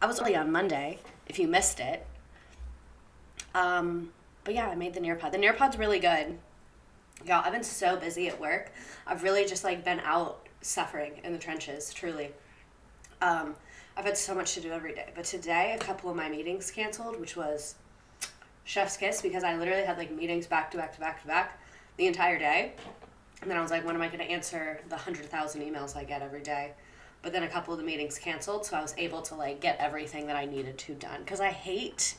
I was early on Monday, if you missed it. But yeah, I made the Nearpod. The Nearpod's really good. Y'all, I've been so busy at work. I've really just like been out suffering in the trenches, truly. Um, I've had so much to do every day. But today, a couple of my meetings canceled, which was chef's kiss because I literally had like meetings back to back to back to back the entire day. And then I was like, when am I going to answer the 100,000 emails I get every day? But then a couple of the meetings canceled, so I was able to like get everything that I needed to done. Because I hate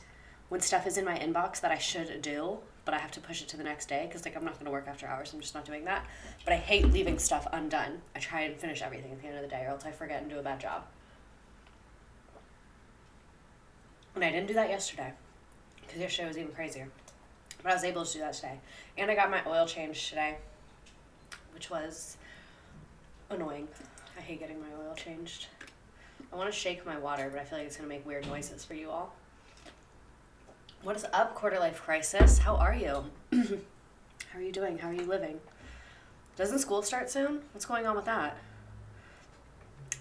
when stuff is in my inbox that I should do, but I have to push it to the next day because like I'm not going to work after hours. I'm just not doing that. But I hate leaving stuff undone. I try and finish everything at the end of the day, or else I forget and do a bad job. And I didn't do that yesterday because yesterday was even crazier. But I was able to do that today. And I got my oil changed today, which was annoying. I hate getting my oil changed. I want to shake my water, but I feel like it's going to make weird noises for you all. What is up, Quarter Life Crisis? How are you? How are you doing? How are you living? Doesn't school start soon? What's going on with that?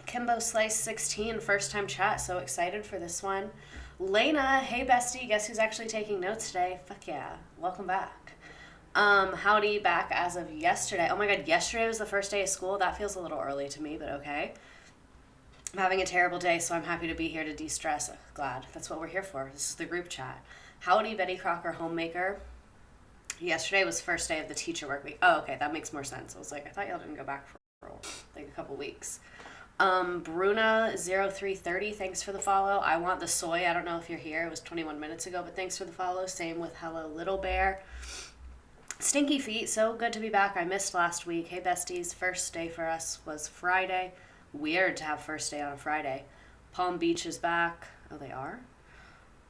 Kimbo Slice 16, first time chat. So excited for this one. Lena, hey bestie, guess who's actually taking notes today? Fuck yeah. Welcome back. Howdy, back as of yesterday. Oh my god, yesterday was the first day of school. That feels a little early to me, but okay. I'm having a terrible day, so I'm happy to be here to de-stress. Ugh, glad. That's what we're here for. This is the group chat. Howdy, Betty Crocker homemaker. Yesterday was first day of the teacher work week. Oh, okay, that makes more sense. I was like, I thought y'all didn't go back for like a couple weeks. Bruna0330, thanks for the follow. I want the soy. I don't know if you're here. It was 21 minutes ago, but thanks for the follow. Same with Hello Little Bear. Stinky Feet, so good to be back. I missed last week. Hey besties, first day for us was Friday. Weird to have first day on a Friday. Palm Beach is back. Oh, they are?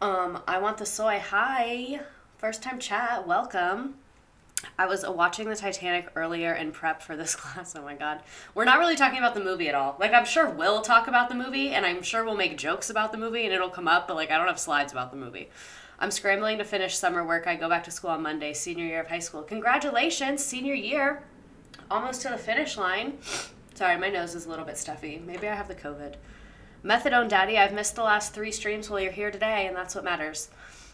I want the soy. Hi. First time chat. Welcome. I was watching the Titanic earlier in prep for this class. Oh my god. We're not really talking about the movie at all. Like, I'm sure we'll talk about the movie, and I'm sure we'll make jokes about the movie, and it'll come up, but, like, I don't have slides about the movie. I'm scrambling to finish summer work. I go back to school on Monday, senior year of high school. Congratulations, senior year. Almost to the finish line. Sorry, my nose is a little bit stuffy. Maybe I have the COVID. Methadone Daddy, I've missed the last 3 streams while you're here today, and that's what matters.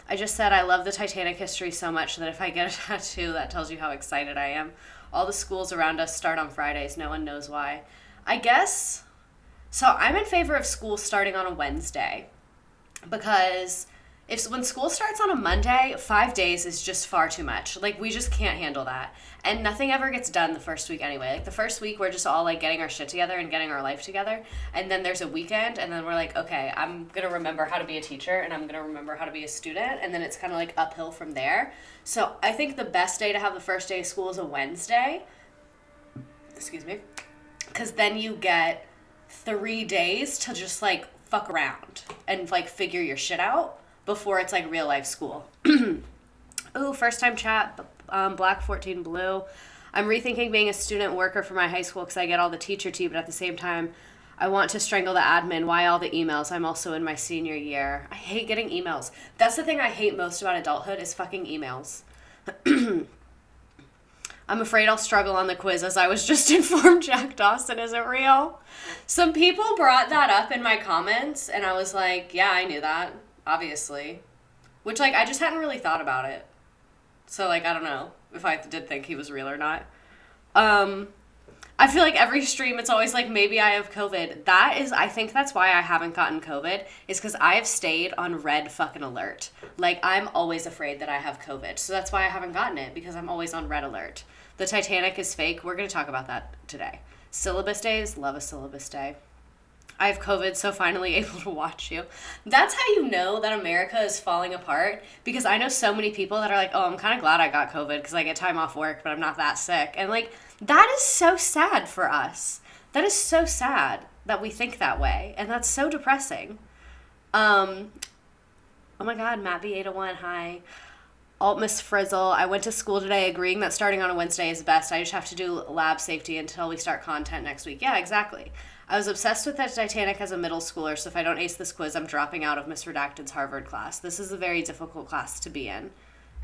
I just said I love the Titanic history so much that if I get a tattoo, that tells you how excited I am. All the schools around us start on Fridays. No one knows why. I guess, so I'm in favor of school starting on a Wednesday because when school starts on a Monday, 5 days is just far too much. Like, we just can't handle that. And nothing ever gets done the first week anyway. Like, the first week, we're just all, like, getting our shit together and getting our life together. And then there's a weekend, and then we're like, okay, I'm going to remember how to be a teacher, and I'm going to remember how to be a student. And then it's kind of, like, uphill from there. So I think the best day to have the first day of school is a Wednesday. Excuse me. Because then you get 3 days to just, like, fuck around and, like, figure your shit out before it's like real life school. Ooh, first time chat, Black 14 Blue. I'm rethinking being a student worker for my high school because I get all the teacher tea, but at the same time, I want to strangle the admin. Why all the emails? I'm also in my senior year. I hate getting emails. That's the thing I hate most about adulthood is fucking emails. I'm afraid I'll struggle on the quiz as I was just informed Jack Dawson isn't real. Some people brought that up in my comments, and I was like, yeah, I knew that. Obviously. Which, like, I just hadn't really thought about it. So, like, I don't know if I did think he was real or not. I feel like every stream, it's always like, maybe I have COVID. I think that's why I haven't gotten COVID, is because I have stayed on red fucking alert. Like, I'm always afraid that I have COVID. So that's why I haven't gotten it, because I'm always on red alert. The Titanic is fake. We're going to talk about that today. Syllabus days, love a syllabus day. I have COVID, so finally able to watch you. That's how you know that America is falling apart, because I know so many people that are like, oh, I'm kind of glad I got COVID because I get time off work, but I'm not that sick. And, like, that is so sad for us. That is so sad that we think that way, and that's so depressing. Oh my God, Matt B801, hi. Alt Miss Frizzle, I went to school today agreeing that starting on a Wednesday is best. I just have to do lab safety until we start content next week. Yeah, exactly. I was obsessed with the Titanic as a middle schooler, so if I don't ace this quiz, I'm dropping out of Miss Redacted's Harvard class. This is a very difficult class to be in.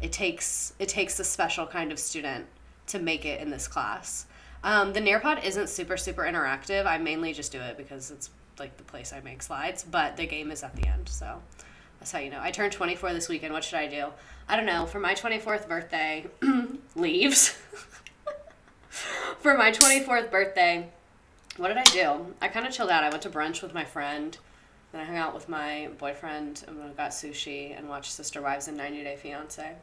It takes a special kind of student to make it in this class. The Nearpod isn't super, super interactive. I mainly just do it because it's like the place I make slides, but the game is at the end, so that's how you know. I turned 24 this weekend. What should I do? I don't know. For my 24th birthday, leaves. For my 24th birthday, what did I do? I kind of chilled out. I went to brunch with my friend. Then I hung out with my boyfriend and we got sushi and watched Sister Wives and 90 Day Fiancé. It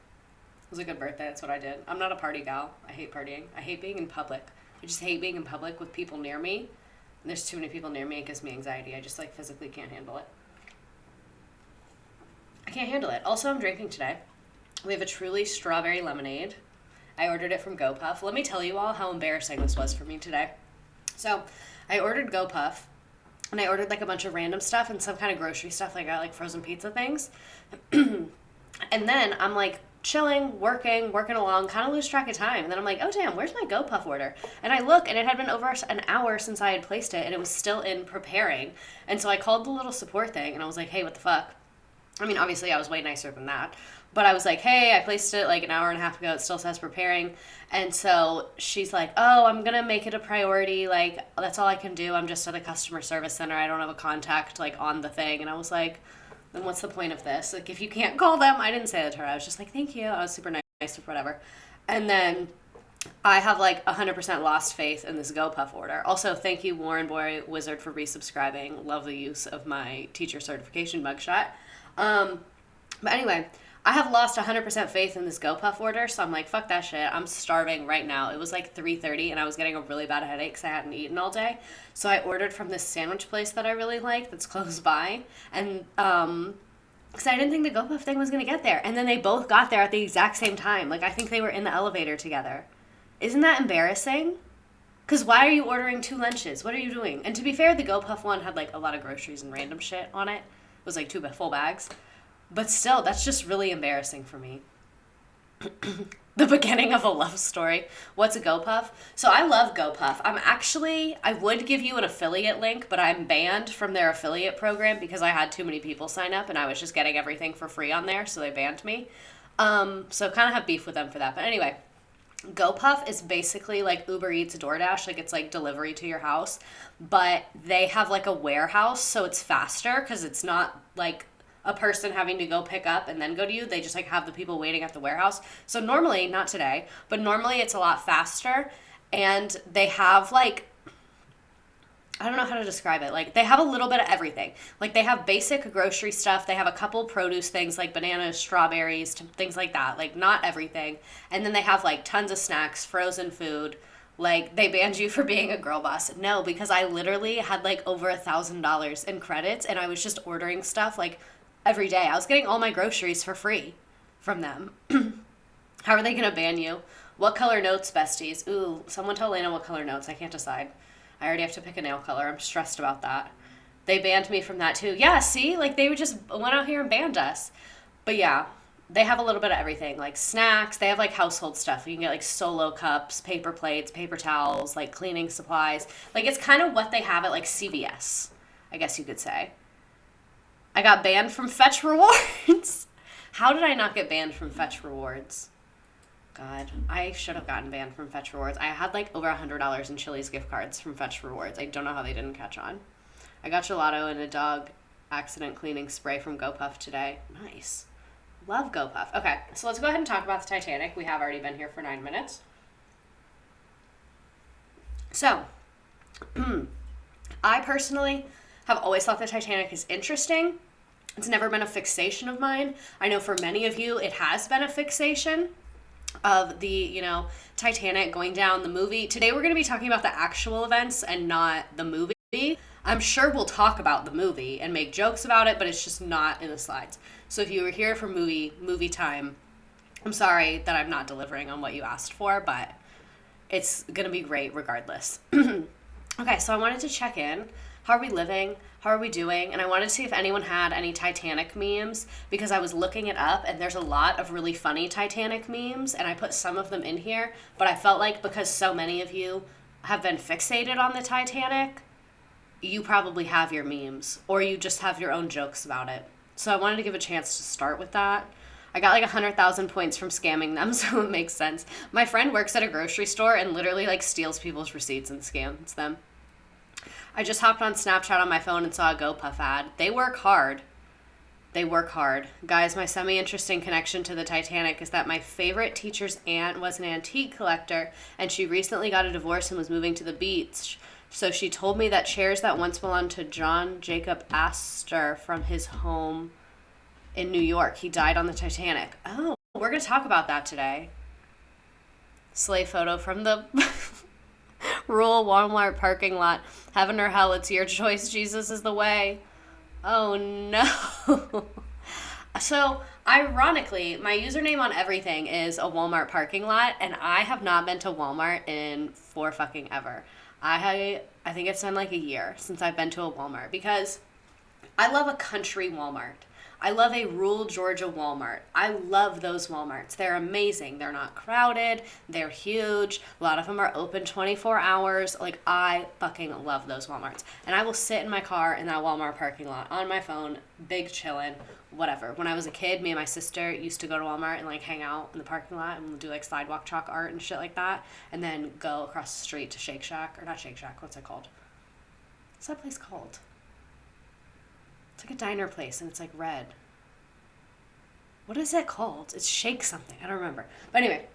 was a good birthday. That's what I did. I'm not a party gal. I hate partying. I hate being in public. I just hate being in public with people near me. And there's too many people near me. It gives me anxiety. I just like physically can't handle it. I can't handle it. Also, I'm drinking today. We have a Truly strawberry lemonade. I ordered it from GoPuff. Let me tell you all how embarrassing this was for me today. So I ordered GoPuff, and I ordered like a bunch of random stuff and some kind of grocery stuff. Like I got like frozen pizza things. And then I'm like chilling, working along, kind of lose track of time. And then I'm like, oh damn, where's my GoPuff order? And I look, and it had been over an hour since I had placed it, and it was still in preparing. And so I called the little support thing, and I was like, hey, what the fuck? I mean, obviously I was way nicer than that. But I was like, hey, I placed it like an hour and a half ago. It still says preparing. And so she's like, oh, I'm going to make it a priority. Like, that's all I can do. I'm just at a customer service center. I don't have a contact like on the thing. And I was like, then what's the point of this? Like, if you can't call them, I didn't say that to her. I was just like, thank you. I was super nice or whatever. And then I have like 100% lost faith in this GoPuff order. Also, thank you, Warren Boy Wizard, for resubscribing. Love the use of my teacher certification mugshot. But anyway, I have lost 100% faith in this GoPuff order, so I'm like, fuck that shit. I'm starving right now. It was like 3:30, and I was getting a really bad headache because I hadn't eaten all day. So I ordered from this sandwich place that I really like that's close by, and because I didn't think the GoPuff thing was going to get there. And then they both got there at the exact same time. Like, I think they were in the elevator together. Isn't that embarrassing? Because why are you ordering 2 lunches? What are you doing? And to be fair, the GoPuff one had like a lot of groceries and random shit on it. It was like 2 full bags. But still, that's just really embarrassing for me. The beginning of a love story. What's a GoPuff? So I love GoPuff. I would give you an affiliate link, but I'm banned from their affiliate program because I had too many people sign up and I was just getting everything for free on there, so they banned me. So kind of have beef with them for that. But anyway, GoPuff is basically like Uber Eats, DoorDash. Like, it's like delivery to your house, but they have like a warehouse, so it's faster because it's not like a person having to go pick up and then go to you. They just like have the people waiting at the warehouse. So normally, not today, but normally it's a lot faster, and they have like, I don't know how to describe it. Like, they have a little bit of everything. Like, they have basic grocery stuff. They have a couple produce things like bananas, strawberries, things like that. Like, not everything. And then they have like tons of snacks, frozen food. Like, they banned you for being a girl boss. No, because I literally had like over $1,000 in credits, and I was just ordering stuff like every day. I was getting all my groceries for free from them. How are they going to ban you? What color notes, besties? Ooh, someone tell Lena what color notes. I can't decide. I already have to pick a nail color. I'm stressed about that. They banned me from that too. Yeah, see? Like, they just went out here and banned us. But yeah, they have a little bit of everything. Like snacks. They have like household stuff. You can get like Solo cups, paper plates, paper towels, like cleaning supplies. Like, it's kind of what they have at like CVS, I guess you could say. I got banned from Fetch Rewards. How did I not get banned from Fetch Rewards? God, I should have gotten banned from Fetch Rewards. I had like over $100 in Chili's gift cards from Fetch Rewards. I don't know how they didn't catch on. I got gelato and a dog accident cleaning spray from GoPuff today. Nice. Love GoPuff. Okay, so let's go ahead and talk about the Titanic. We have already been here for 9 minutes. So, I personally have always thought the Titanic is interesting. It's never been a fixation of mine. I know for many of you it has been a fixation of the, Titanic going down the movie. Today we're going to be talking about the actual events and not the movie. I'm sure we'll talk about the movie and make jokes about it, but it's just not in the slides. So if you were here for movie time, I'm sorry that I'm not delivering on what you asked for, but it's going to be great regardless. Okay, so I wanted to check in. How are we living? How are we doing? And I wanted to see if anyone had any Titanic memes, because I was looking it up and there's a lot of really funny Titanic memes, and I put some of them in here, but I felt like because so many of you have been fixated on the Titanic, you probably have your memes, or you just have your own jokes about it. So I wanted to give a chance to start with that. I got like 100,000 points from scamming them, so it makes sense. My friend works at a grocery store and literally like steals people's receipts and scams them. I just hopped on Snapchat on my phone and saw a GoPuff ad. They work hard. They work hard. Guys, my semi-interesting connection to the Titanic is that my favorite teacher's aunt was an antique collector, and she recently got a divorce and was moving to the beach. So she told me that chairs that once belonged to John Jacob Astor from his home in New York. He died on the Titanic. Oh, we're going to talk about that today. Slay photo from the rural Walmart parking lot. Heaven or hell, it's your choice. Jesus is the way. Oh no. So, ironically, my username on everything is a Walmart parking lot, and I have not been to Walmart in for fucking ever. I think it's been like a year since I've been to a Walmart because I love a country Walmart. I love a rural Georgia Walmart. I love those Walmarts. They're amazing. They're not crowded. They're huge. A lot of them are open 24 hours. Like, I fucking love those Walmarts. And I will sit in my car in that Walmart parking lot on my phone, big chillin', whatever. When I was a kid, me and my sister used to go to Walmart and, like, hang out in the parking lot and do, like, sidewalk chalk art and shit like that. And then go across the street to Shake Shack. Or not Shake Shack. What's it called? What's that place called? It's like a diner place, and it's like red. What is it called? It's Shake something. I don't remember. But anyway,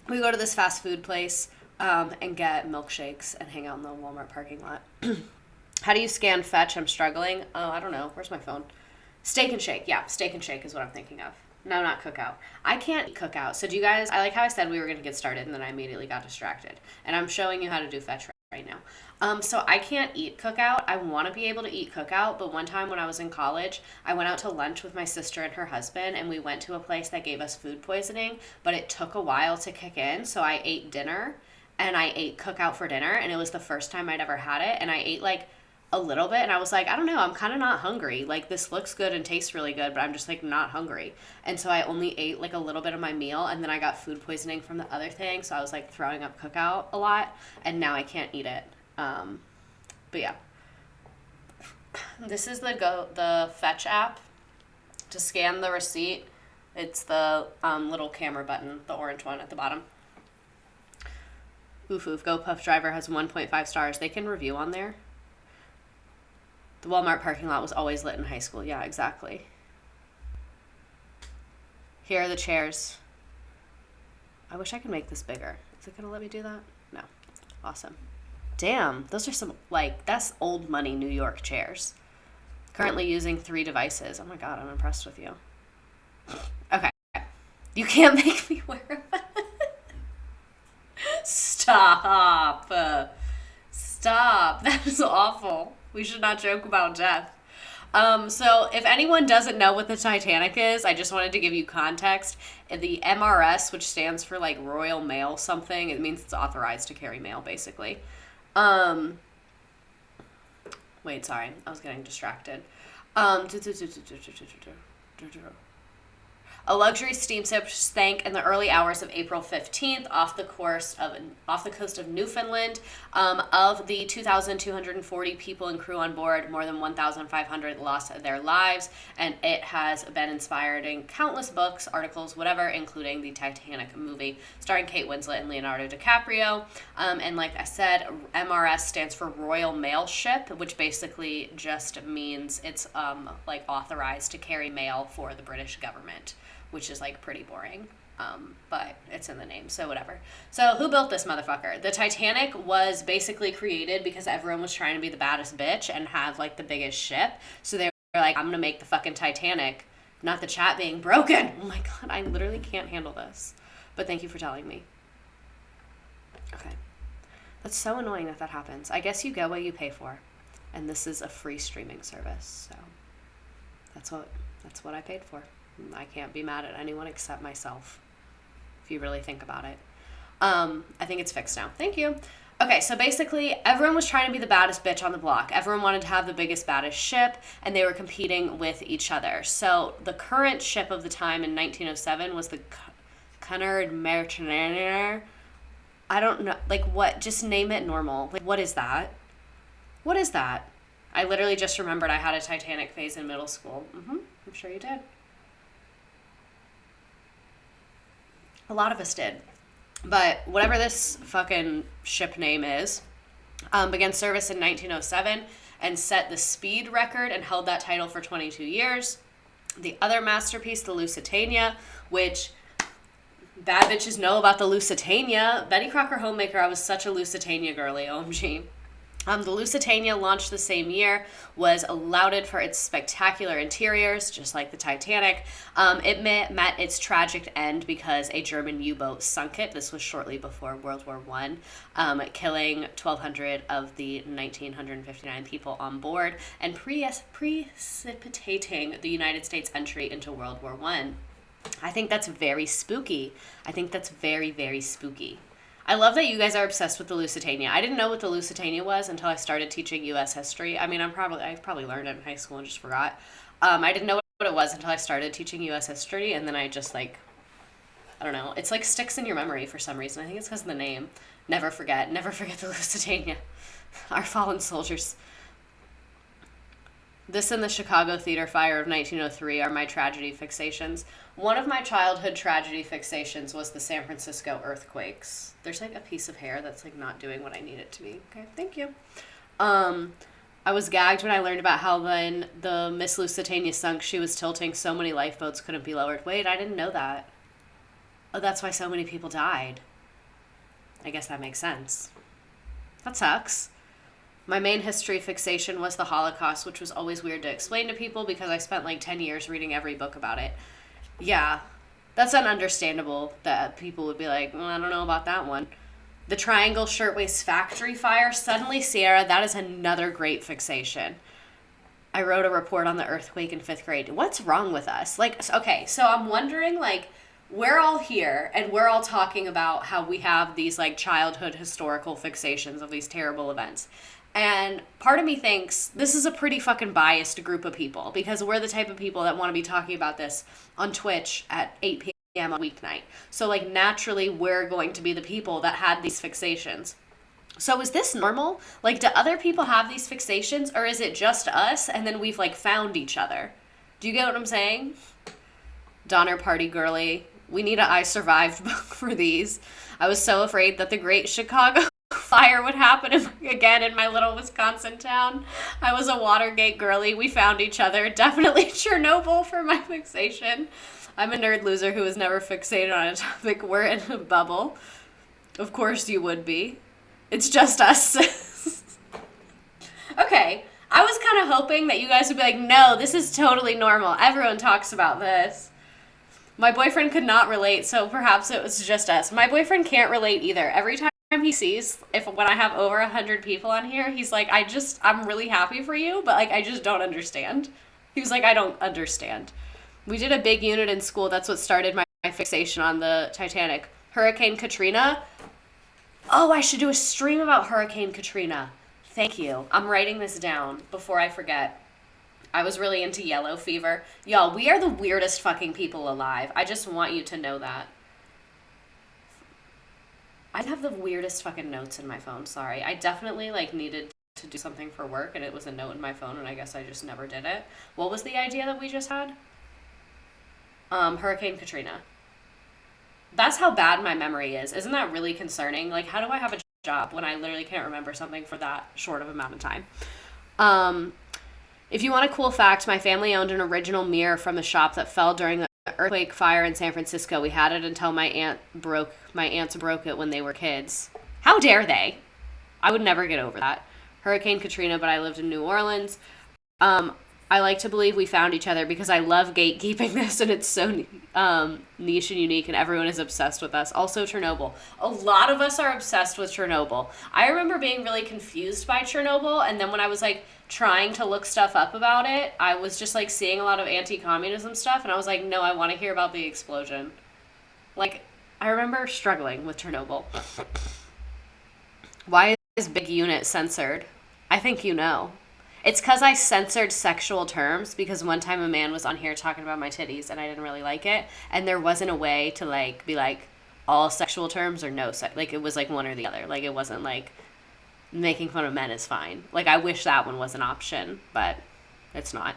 we go to this fast food place and get milkshakes and hang out in the Walmart parking lot. How do you scan fetch? I'm struggling. Oh, I don't know. Where's my phone? Steak and Shake. Yeah, Steak and Shake is what I'm thinking of. No, not Cookout. I can't eat Cookout. So do you guys, I like how I said we were going to get started, and then I immediately got distracted. And I'm showing you how to do fetch right now. So I can't eat Cookout. I want to be able to eat Cookout, but one time when I was in college, I went out to lunch with my sister and her husband, and we went to a place that gave us food poisoning, but it took a while to kick in, so I ate dinner, and I ate Cookout for dinner, and it was the first time I'd ever had it, and I ate, like, a little bit, and I was like, I don't know, I'm kind of not hungry. Like, this looks good and tastes really good, but I'm just, like, not hungry. And so I only ate, like, a little bit of my meal, and then I got food poisoning from the other thing, so I was, like, throwing up Cookout a lot, and now I can't eat it. But yeah, this is the Fetch app to scan the receipt. It's the little camera button, the orange one at the bottom. Oof oof, GoPuff driver has 1.5 stars. They can review on there. The Walmart parking lot was always lit in high school. Yeah, exactly. Here are the chairs. I wish I could make this bigger. Is it gonna let me do that? No. Awesome. Damn, those are some, like, that's old money New York chairs. Currently using 3 devices. Oh my god, I'm impressed with you. Okay. You can't make me wear it. Stop. Stop. That is awful. We should not joke about death. So if anyone doesn't know what the Titanic is, I just wanted to give you context. The MRS, which stands for, like, Royal Mail something, it means it's authorized to carry mail, basically. Wait, sorry, I was getting distracted. A luxury steamship sank in the early hours of April 15th off the coast of Newfoundland. Of the 2,240 people and crew on board, more than 1,500 lost their lives, and it has been inspired in countless books, articles, whatever, including the Titanic movie starring Kate Winslet and Leonardo DiCaprio. And like I said, MRS stands for Royal Mail Ship, which basically just means it's like authorized to carry mail for the British government, which is, like, pretty boring, but it's in the name, so whatever. So who built this motherfucker? The Titanic was basically created because everyone was trying to be the baddest bitch and have, like, the biggest ship. So they were like, I'm gonna make the fucking Titanic, not the chat being broken. Oh my god, I literally can't handle this. But thank you for telling me. Okay. That's so annoying that happens. I guess you get what you pay for. And this is a free streaming service, so that's what I paid for. I can't be mad at anyone except myself, if you really think about it. I think it's fixed now. Thank you. Okay, so basically, everyone was trying to be the baddest bitch on the block. Everyone wanted to have the biggest, baddest ship, and they were competing with each other. So the current ship of the time in 1907 was the Cunard Merchanair. I don't know, like, what? Just name it normal. Like, what is that? What is that? I literally just remembered I had a Titanic phase in middle school. I'm sure you did. A lot of us did. But whatever this fucking ship name is, Began service in 1907 and set the speed record and held that title for 22 years. The other masterpiece, the Lusitania, which bad bitches know about the Lusitania. Betty Crocker Homemaker, I was such a Lusitania girly, OMG. The Lusitania, launched the same year, was lauded for its spectacular interiors, just like the Titanic. It met its tragic end because a German U-boat sunk it. This was shortly before World War I, killing 1,200 of the 1,959 people on board and precipitating the United States' entry into World War I. I think that's very spooky. I think that's very, very spooky. I love that you guys are obsessed with the Lusitania. I didn't know what the Lusitania was until I started teaching U.S. history. I mean, I probably learned it in high school and just forgot. I didn't know what it was until I started teaching U.S. history, and then I just, I don't know. It's like sticks in your memory for some reason. I think it's because of the name. Never forget the Lusitania. Our fallen soldiers. This and the Chicago theater fire of 1903 are my tragedy fixations. One of my childhood tragedy fixations was the San Francisco earthquakes. There's a piece of hair that's not doing what I need it to be. Okay, thank you. I was gagged when I learned about how when the Miss Lusitania sunk, she was tilting so many lifeboats couldn't be lowered. Wait, I didn't know that. Oh, that's why so many people died. I guess that makes sense. That sucks. My main history fixation was the Holocaust, which was always weird to explain to people because I spent 10 years reading every book about it. Yeah, that's ununderstandable that people would be like, well, I don't know about that one. The Triangle Shirtwaist Factory Fire. Suddenly, Sierra, that is another great fixation. I wrote a report on the earthquake in 5th grade. What's wrong with us? Okay, so I'm wondering, we're all here and we're all talking about how we have these childhood historical fixations of these terrible events. And part of me thinks this is a pretty fucking biased group of people because we're the type of people that want to be talking about this on Twitch at 8 p.m. on weeknight. So naturally we're going to be the people that had these fixations. So is this normal? Do other people have these fixations or is it just us and then we've found each other? Do you get what I'm saying? Donner Party girly. We need a I Survived book for these. I was so afraid that the Great Chicago Fire would happen again in my little Wisconsin town. I was a Watergate girly. We found each other. Definitely Chernobyl for my fixation. I'm a nerd loser who was never fixated on a topic. We're in a bubble. Of course you would be. It's just us. Okay. I was kind of hoping that you guys would be like, no, this is totally normal. Everyone talks about this. My boyfriend could not relate, so perhaps it was just us. My boyfriend can't relate either. Every time he sees when I have over 100 people on here, he's like, I'm really happy for you, but I just don't understand. He was like, I don't understand. We did a big unit in school. That's what started my fixation on the Titanic. Hurricane Katrina. Oh, I should do a stream about Hurricane Katrina. Thank you. I'm writing this down before I forget. I was really into yellow fever. Y'all, we are the weirdest fucking people alive. I just want you to know that. I have the weirdest fucking notes in my phone. Sorry. I definitely needed to do something for work and it was a note in my phone and I guess I just never did it. What was the idea that we just had? Hurricane Katrina. That's how bad my memory is. Isn't that really concerning? How do I have a job when I literally can't remember something for that short of amount of time? If you want a cool fact, my family owned an original mirror from the shop that fell during the earthquake fire in San Francisco. We had it until my aunts broke it when they were kids. How dare they? I would never get over that. Hurricane Katrina, but I lived in New Orleans. I like to believe we found each other because I love gatekeeping this and it's so niche and unique and everyone is obsessed with us. Also Chernobyl. A lot of us are obsessed with Chernobyl. I remember being really confused by Chernobyl and then when I was trying to look stuff up about it, I was just seeing a lot of anti-communism stuff and I was like, no, I want to hear about the explosion. I remember struggling with Chernobyl. Why is Big Unit censored? I think you know. It's because I censored sexual terms because one time a man was on here talking about my titties and I didn't really like it. And there wasn't a way to be all sexual terms or no sex. It was one or the other. It wasn't making fun of men is fine. I wish that one was an option, but it's not.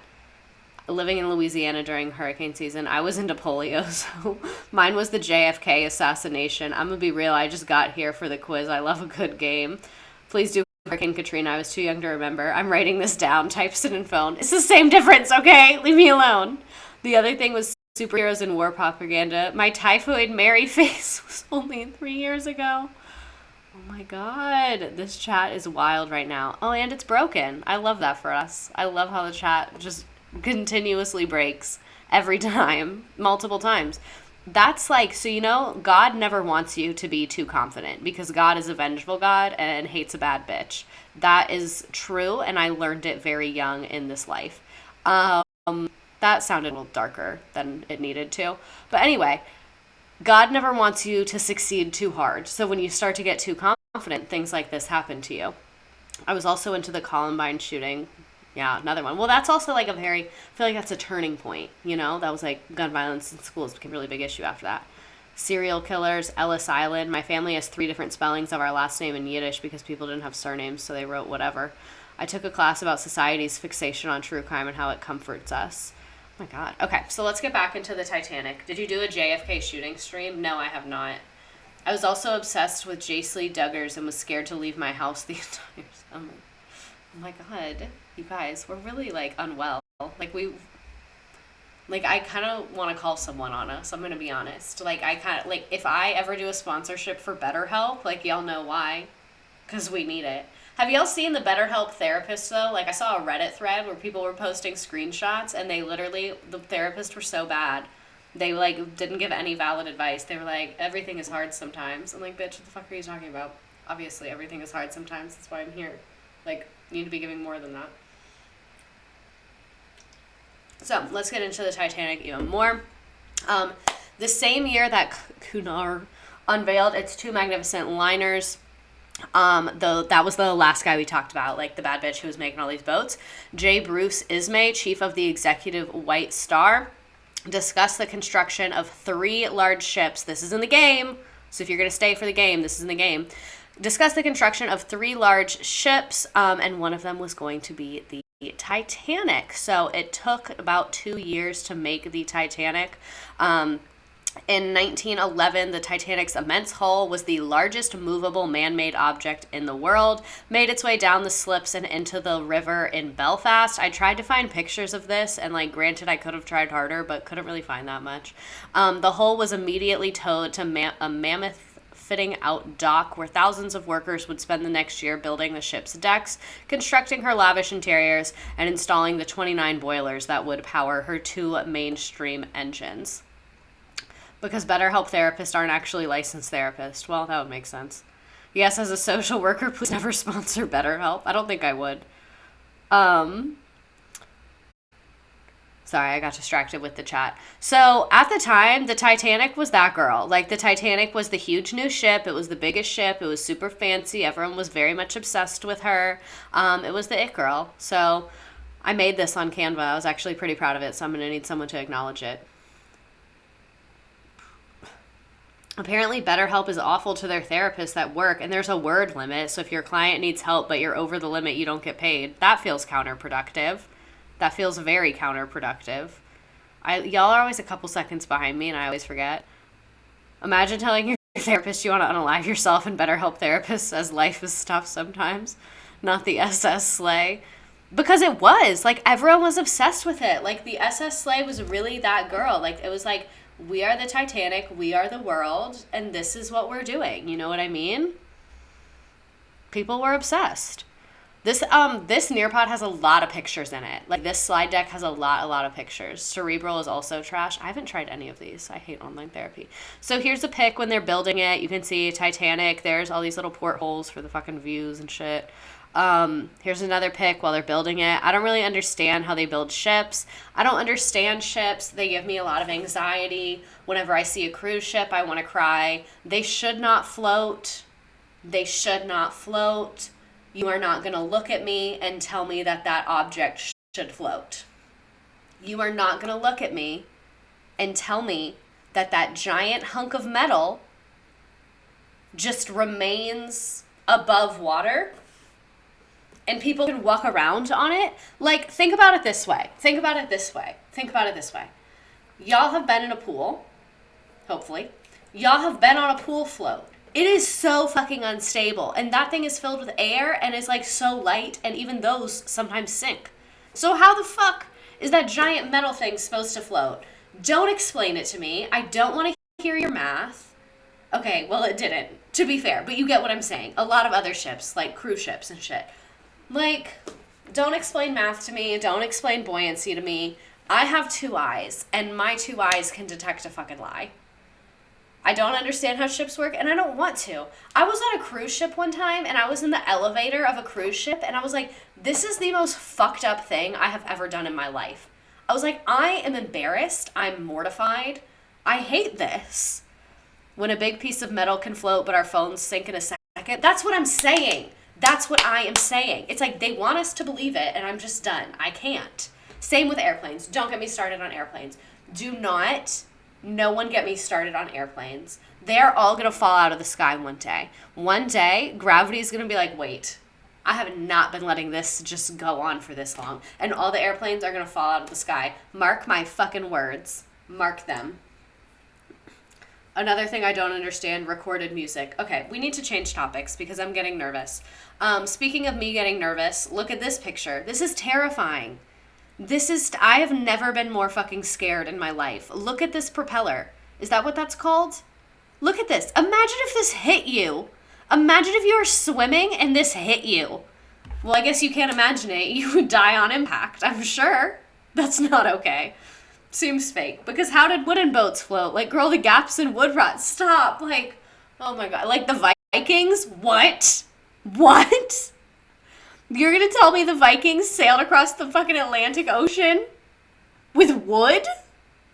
Living in Louisiana during hurricane season, I was into polio, so mine was the JFK assassination. I'm gonna be real, I just got here for the quiz. I love a good game. Please do Hurricane Katrina. I was too young to remember. I'm writing this down. Types it in phone. It's the same difference, okay? Leave me alone. The other thing was superheroes and war propaganda. My Typhoid Mary face was only 3 years ago. Oh my god. This chat is wild right now. Oh, and it's broken. I love that for us. I love how the chat just continuously breaks every time, multiple times. That's like, so you know, God never wants you to be too confident because God is a vengeful God and hates a bad bitch. That is true, and I learned it very young in this life. That sounded a little darker than it needed to. But anyway, God never wants you to succeed too hard. So when you start to get too confident, things like this happen to you. I was also into the Columbine shooting. Yeah, another one. Well, that's also like I feel like that's a turning point, you know? That was like gun violence in schools became a really big issue after that. Serial killers, Ellis Island. My family has 3 different spellings of our last name in Yiddish because people didn't have surnames, so they wrote whatever. I took a class about society's fixation on true crime and how it comforts us. Oh my god. Okay, so let's get back into the Titanic. Did you do a JFK shooting stream? No, I have not. I was also obsessed with Jace Lee Duggars and was scared to leave my house the entire summer. Oh my god. You guys, we're really, like, unwell. Like, I kind of want to call someone on us. I'm going to be honest. Like, if I ever do a sponsorship for BetterHelp, like, y'all know why. Because we need it. Have y'all seen the BetterHelp therapist, though? Like, I saw a Reddit thread where people were posting screenshots, and the therapists were so bad. They, like, didn't give any valid advice. They were like, everything is hard sometimes. I'm like, bitch, what the fuck are you talking about? Obviously, everything is hard sometimes. That's why I'm here. Like, you need to be giving more than that. So, let's get into the Titanic even more. The same year that Cunard unveiled its 2 magnificent liners, though that was the last guy we talked about, like the bad bitch who was making all these boats, J. Bruce Ismay, chief of the executive White Star, discussed the construction of 3 large ships. This is in the game, so if you're going to stay for the game, this is in the game. Discussed the construction of 3 large ships, and one of them was going to be the Titanic. So it took about 2 years to make the Titanic. In 1911, the Titanic's immense hull was the largest movable man-made object in the world, made its way down the slips and into the river in Belfast. I tried to find pictures of this, and like granted I could have tried harder, but couldn't really find that much. The hull was immediately towed to a mammoth fitting out dock where thousands of workers would spend the next year building the ship's decks, constructing her lavish interiors, and installing the 29 boilers that would power her 2 mainstream engines. Because BetterHelp therapists aren't actually licensed therapists. Well, that would make sense. Yes, as a social worker, please never sponsor BetterHelp. I don't think I would. Sorry, I got distracted with the chat. So, at the time, the Titanic was that girl. Like, the Titanic was the huge new ship. It was the biggest ship. It was super fancy. Everyone was very much obsessed with her. It was the it girl. So, I made this on Canva. I was actually pretty proud of it, so I'm going to need someone to acknowledge it. Apparently, BetterHelp is awful to their therapists at work, and there's a word limit. So, if your client needs help, but you're over the limit, you don't get paid. That feels counterproductive. That feels very counterproductive. Y'all are always a couple seconds behind me, and I always forget. Imagine telling your therapist you want to unalive yourself, and BetterHelp therapist says life is tough sometimes. Not the SS Slay. Because it was. Like, everyone was obsessed with it. Like, the SS Slay was really that girl. Like, it was like, we are the Titanic, we are the world, and this is what we're doing. You know what I mean? People were obsessed. This Nearpod has a lot of pictures in it. Like, this slide deck has a lot of pictures. Cerebral is also trash. I haven't tried any of these. I hate online therapy. So here's a pic when they're building it. You can see Titanic. There's all these little portholes for the fucking views and shit. Here's another pic while they're building it. I don't really understand how they build ships. I don't understand ships. They give me a lot of anxiety. Whenever I see a cruise ship, I want to cry. They should not float. They should not float. You are not going to look at me and tell me that that object should float. You are not going to look at me and tell me that that giant hunk of metal just remains above water and people can walk around on it. Like, think about it this way. Think about it this way. Think about it this way. Y'all have been in a pool, hopefully. Y'all have been on a pool float. It is so fucking unstable. And that thing is filled with air and is like so light, and even those sometimes sink. So how the fuck is that giant metal thing supposed to float? Don't explain it to me. I don't want to hear your math. Okay, well, it didn't, to be fair, but you get what I'm saying. A lot of other ships, like cruise ships and shit. Like, don't explain math to me. Don't explain buoyancy to me. I have 2 eyes, and my 2 eyes can detect a fucking lie. I don't understand how ships work, and I don't want to. I was on a cruise ship one time, and I was in the elevator of a cruise ship, and I was like, this is the most fucked up thing I have ever done in my life. I was like, I am embarrassed. I'm mortified. I hate this. When a big piece of metal can float, but our phones sink in a second. That's what I'm saying. That's what I am saying. It's like they want us to believe it, and I'm just done. I can't. Same with airplanes. Don't get me started on airplanes. Do not... No one get me started on airplanes. They're all going to fall out of the sky one day. One day, gravity is going to be like, wait, I have not been letting this just go on for this long. And all the airplanes are going to fall out of the sky. Mark my fucking words. Mark them. Another thing I don't understand, recorded music. Okay, we need to change topics because I'm getting nervous. Speaking of me getting nervous, look at this picture. This is terrifying. I have never been more fucking scared in my life. Look at this propeller. Is that what that's called? Look at this. Imagine if this hit you. Imagine if you were swimming and this hit you. Well, I guess you can't imagine it. You would die on impact, I'm sure. That's not okay. Seems fake. Because how did wooden boats float? Like, girl, the gaps in wood rot. Stop. Like, oh my God. Like the Vikings? What? What? You're going to tell me the Vikings sailed across the fucking Atlantic Ocean with wood?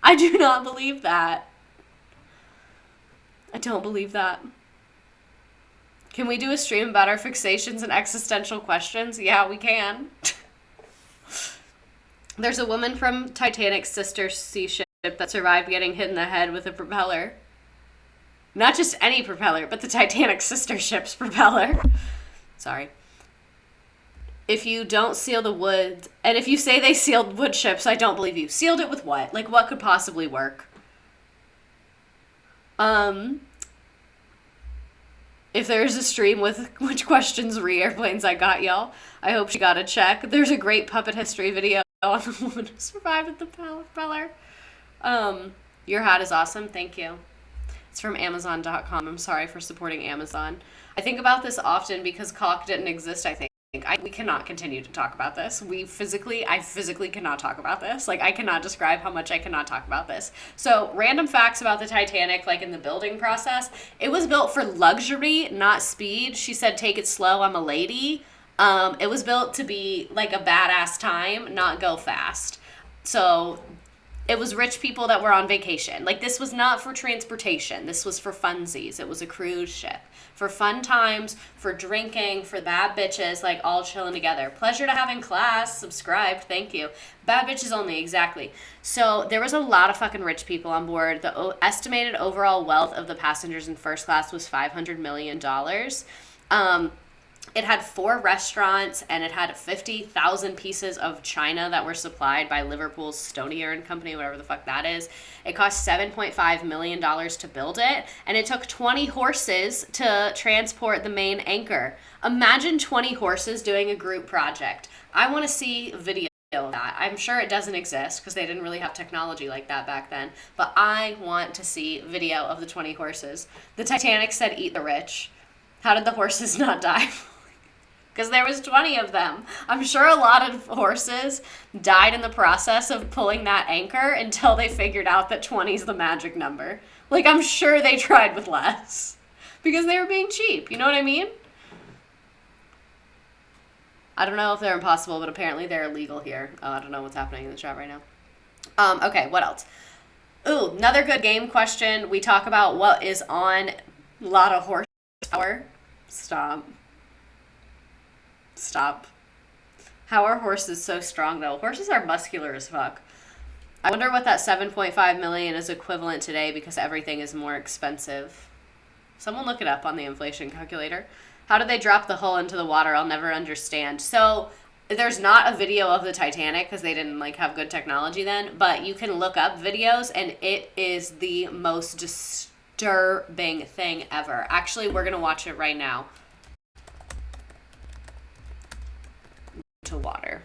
I do not believe that. I don't believe that. Can we do a stream about our fixations and existential questions? Yeah, we can. There's a woman from Titanic's sister sea ship that survived getting hit in the head with a propeller. Not just any propeller, but the Titanic sister ship's propeller. Sorry. If you don't seal the wood, and if you say they sealed wood ships, I don't believe you. Sealed it with what? Like, what could possibly work? If there's a stream with which questions re-airplanes I got, y'all, I hope she got a check. There's a great puppet history video on the woman who survived with the propeller. Your hat is awesome. Thank you. It's from Amazon.com. I'm sorry for supporting Amazon. I think about this often because caulk didn't exist, I think. We cannot continue to talk about this. I physically cannot talk about this. Like, I cannot describe how much I cannot talk about this. So, random facts about the Titanic, like in the building process. It was built for luxury, not speed. She said, take it slow, I'm a lady. It was built to be like a badass time, not go fast. So, it was rich people that were on vacation. Like, this was not for transportation. This was for funsies. It was a cruise ship. For fun times, for drinking, for bad bitches, like, all chilling together. Pleasure to have in class. Subscribed. Thank you. Bad bitches only, exactly. So, there was a lot of fucking rich people on board. The estimated overall wealth of the passengers in first class was $500 million. It had 4 restaurants, and it had 50,000 pieces of china that were supplied by Liverpool's Stonier and Company, whatever the fuck that is. It cost $7.5 million to build it, and it took 20 horses to transport the main anchor. Imagine 20 horses doing a group project. I want to see video of that. I'm sure it doesn't exist because they didn't really have technology like that back then, but I want to see video of the 20 horses. The Titanic said, eat the rich. How did the horses not die? Because there was 20 of them. I'm sure a lot of horses died in the process of pulling that anchor until they figured out that 20 is the magic number. Like, I'm sure they tried with less. Because they were being cheap, you know what I mean? I don't know if they're impossible, but apparently they're illegal here. I don't know what's happening in the chat right now. Okay, what else? Ooh, another good game question. We talk about what is on a lot of horsepower. Stop. How are horses so strong, though? Horses are muscular as fuck. I wonder what that $7.5 million is equivalent today because everything is more expensive. Someone look it up on the inflation calculator. How did they drop the hull into the water? I'll never understand. So there's not a video of the Titanic because they didn't like have good technology then, but you can look up videos and it is the most disturbing thing ever. Actually, we're gonna watch it right now. To water.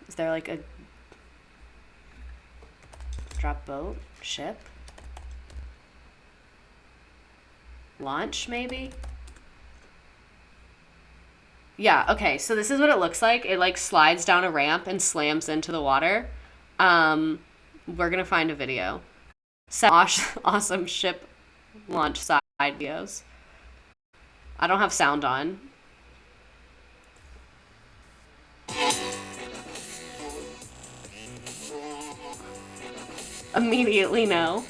Is there like a drop boat, ship, launch maybe? Yeah, okay, so this is what it looks like. It like slides down a ramp and slams into the water. We're gonna find a video. Some awesome ship launch side videos. I don't have sound on. Immediately no.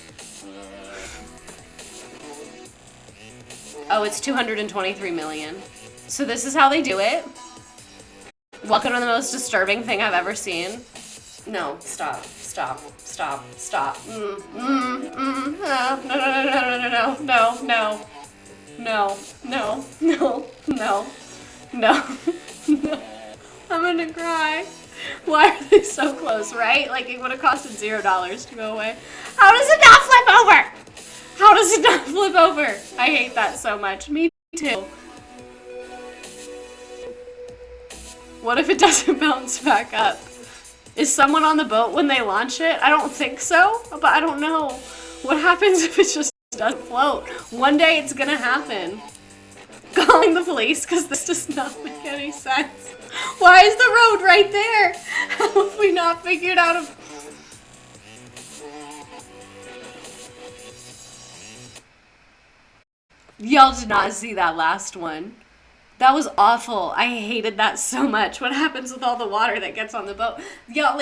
Oh, it's 223 million. So this is how they do it. Welcome to the most disturbing thing I've ever seen. No, stop. No. I'm gonna cry. Why are they so close, right? Like, it would have costed $0 to go away. How does it not flip over? How does it not flip over? I hate that so much. Me too. What if it doesn't bounce back up? Is someone on the boat when they launch it? I don't think so, but I don't know. What happens if it just doesn't float? One day it's gonna happen. Calling the police because this does not make any sense. Why is the road right there? How have we not figured out a... Y'all did not see that last one. That was awful. I hated that so much. What happens with all the water that gets on the boat? Y'all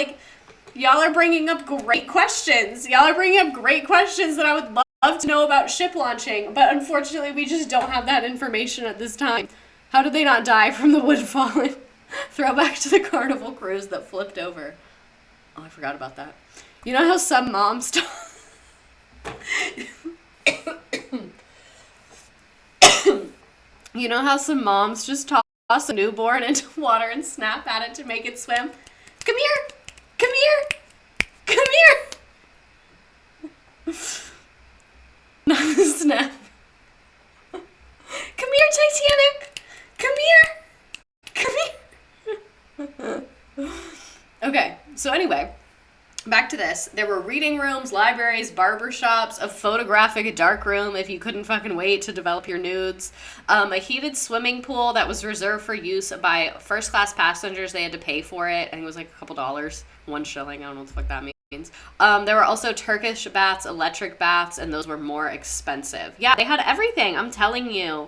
are bringing up great questions. Y'all are bringing up great questions that I would love to know about ship launching, but unfortunately we just don't have that information at this time. How did they not die from the wood falling? Throwback to the Carnival cruise that flipped over. Oh, I forgot about that. You know how some moms... You know how some moms just toss a newborn into water and snap at it to make it swim? Come here! Come here! Come here! Not the snap. Come here, Titanic! Come here! Come here! Okay, so anyway, back to this. There were reading rooms, libraries, barber shops, a photographic dark room if you couldn't fucking wait to develop your nudes, a heated swimming pool that was reserved for use by first class passengers. They had to pay for it. I think it was like a couple dollars, 1 shilling. I don't know what the fuck that means. There were also Turkish baths, electric baths, and those were more expensive. Yeah, they had everything. I'm telling you.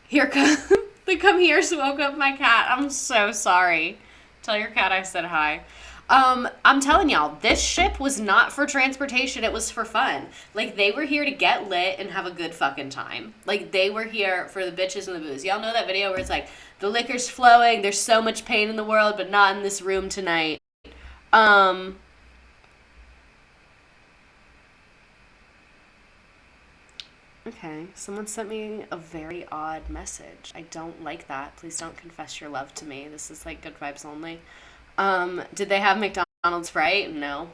Here come they come here to woke up my cat. I'm so sorry. Tell your cat I said hi. I'm telling y'all, this ship was not for transportation. It was for fun. Like, they were here to get lit and have a good fucking time. Like, they were here for the bitches and the booze. Y'all know that video where it's like, the liquor's flowing, there's so much pain in the world, but not in this room tonight. Okay, someone sent me a very odd message. I don't like that. Please don't confess your love to me. This is like good vibes only. Did they have McDonald's Sprite? No.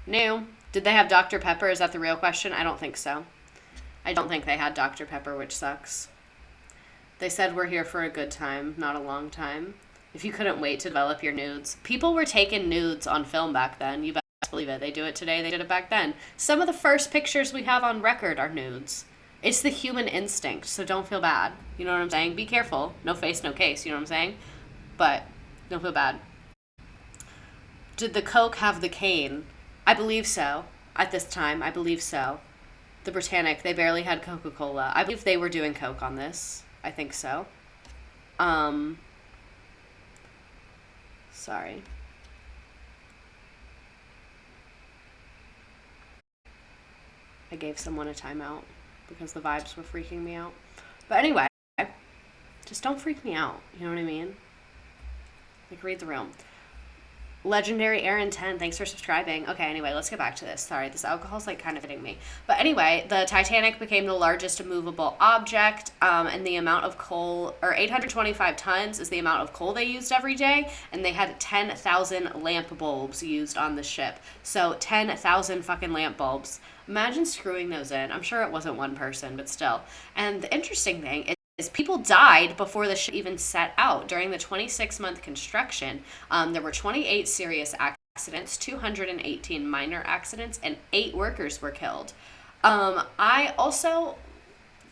No. Did they have Dr. Pepper? Is that the real question? I don't think so. I don't think they had Dr. Pepper, which sucks. They said we're here for a good time, not a long time. If you couldn't wait to develop your nudes. People were taking nudes on film back then. You best believe it. They do it today. They did it back then. Some of the first pictures we have on record are nudes. It's the human instinct, so don't feel bad. You know what I'm saying? Be careful. No face, no case. You know what I'm saying? But don't feel bad. Did the Coke have the cane? I believe so. At this time, I believe so. The Britannic, they barely had Coca-Cola. I believe they were doing Coke on this. I think so. Sorry. I gave someone a timeout because the vibes were freaking me out. But anyway, just don't freak me out. You know what I mean? Like, read the room. Legendary Aaron 10, thanks for subscribing. Okay, anyway, let's get back to this. Sorry, this alcohol's like kind of hitting me. But anyway, the Titanic became the largest movable object, and the amount of coal, or 825 tons is the amount of coal they used every day, and they had 10,000 lamp bulbs used on the ship. So 10,000 fucking lamp bulbs. Imagine screwing those in. I'm sure it wasn't one person, but still. And the interesting thing is people died before the ship even set out. During the 26-month construction, there were 28 serious accidents, 218 minor accidents, and 8 workers were killed. I also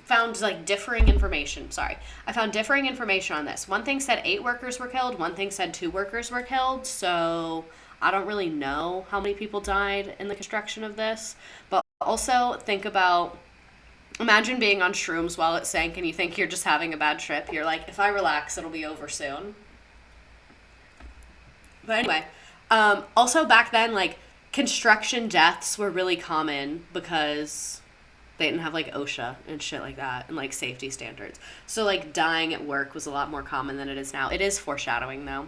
found differing information. I found differing information on this. One thing said 8 workers were killed. One thing said 2 workers were killed. So I don't really know how many people died in the construction of this. But also think about, imagine being on shrooms while it sank and you think you're just having a bad trip. You're like, if I relax, it'll be over soon. But anyway, also back then, construction deaths were really common because they didn't have, OSHA and shit like that and, safety standards. So, dying at work was a lot more common than it is now. It is foreshadowing, though.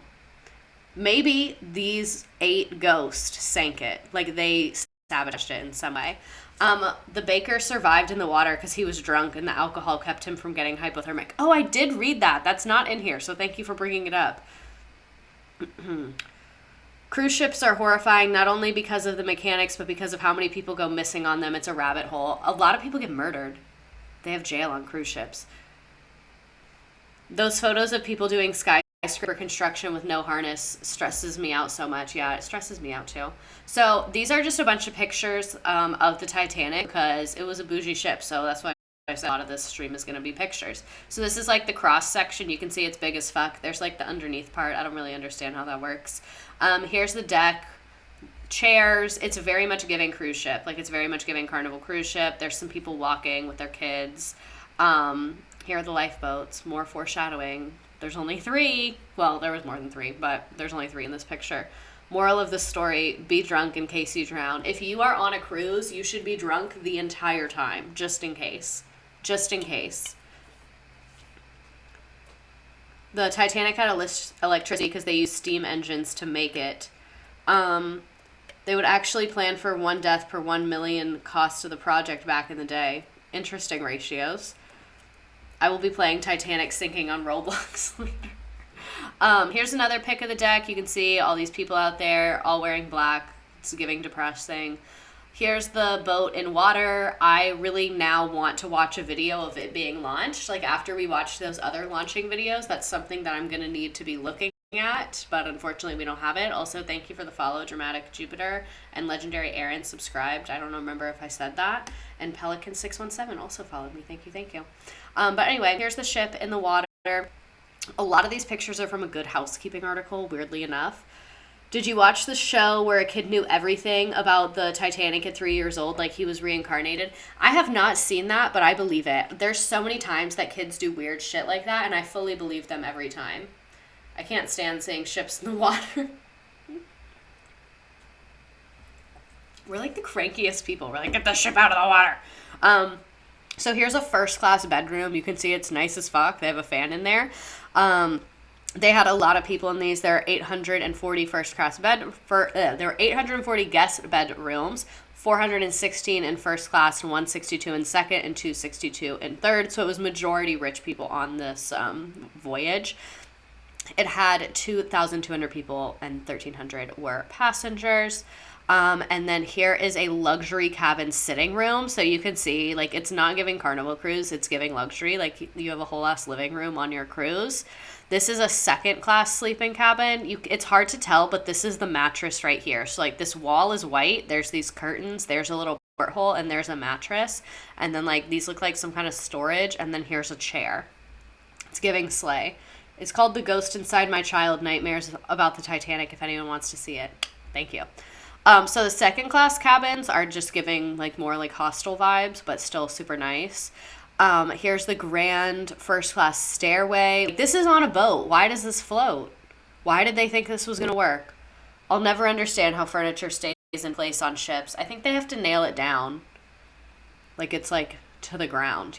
Maybe these 8 ghosts sank it. They sabotaged it in some way. The baker survived in the water because he was drunk and the alcohol kept him from getting hypothermic. Oh, I did read that. That's not in here, so thank you for bringing it up. Cruise ships are horrifying, not only because of the mechanics, but because of how many people go missing on them. It's a rabbit hole. A lot of people get murdered. They have jail on cruise ships. Those photos of people doing skyscraper construction with no harness stresses me out so much. Yeah, it stresses me out too. So these are just a bunch of pictures of the Titanic because it was a bougie ship. So that's why I said a lot of this stream is going to be pictures. So this is the cross section. You can see it's big as fuck. There's the underneath part. I don't really understand how that works. Here's the deck. Chairs. It's very much giving cruise ship. It's very much giving Carnival cruise ship. There's some people walking with their kids. Here are the lifeboats. More foreshadowing. There's only 3. Well, there was more than 3, but there's only 3 in this picture. Moral of the story, be drunk in case you drown. If you are on a cruise, you should be drunk the entire time, just in case. Just in case. The Titanic had electricity because they used steam engines to make it. They would actually plan for 1 death per 1 million cost of the project back in the day. Interesting ratios. I will be playing Titanic sinking on Roblox later. Here's another pic of the deck. You can see all these people out there all wearing black. It's giving depressing. Here's the boat in water. I really now want to watch a video of it being launched. After we watch those other launching videos, that's something that I'm going to need to be looking at, but unfortunately we don't have it. Also, thank you for the follow, Dramatic Jupiter, and Legendary Aaron subscribed. I don't remember if I said that. And Pelican617 also followed me. Thank you. But anyway, here's the ship in the water. A lot of these pictures are from a Good Housekeeping article, weirdly enough. Did you watch the show where a kid knew everything about the Titanic at 3 years old, he was reincarnated? I have not seen that, but I believe it. There's so many times that kids do weird shit like that, and I fully believe them every time. I can't stand seeing ships in the water. We're the crankiest people. We're get the ship out of the water. So here's a first-class bedroom. You can see it's nice as fuck. They have a fan in there. They had a lot of people in these. There are 840 first-class there were 840 guest bedrooms, 416 in first class, and 162 in second, and 262 in third. So it was majority rich people on this voyage. It had 2,200 people and 1,300 were passengers. And then here is a luxury cabin sitting room. So you can see, it's not giving Carnival cruise, it's giving luxury. You have a whole ass living room on your cruise. This is a second class sleeping cabin. It's hard to tell, but this is the mattress right here. So this wall is white. There's these curtains. There's a little porthole, and there's a mattress. And then these look like some kind of storage. And then here's a chair. It's giving slay. It's called The Ghost Inside My Child Nightmares About the Titanic, if anyone wants to see it. Thank you. So the second class cabins are just giving more hostel vibes, but still super nice. Here's the grand first class stairway. This is on a boat. Why does this float? Why did they think this was going to work? I'll never understand how furniture stays in place on ships. I think they have to nail it down. It's to the ground,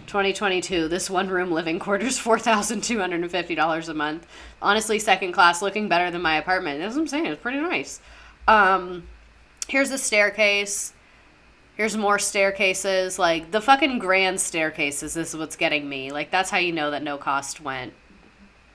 2022, this one-room living quarters, $4,250 a month. Honestly, second class, looking better than my apartment. That's what I'm saying. It's pretty nice. Here's the staircase. Here's more staircases. Like, the fucking grand staircases is what's getting me. Like, that's how you know that no cost went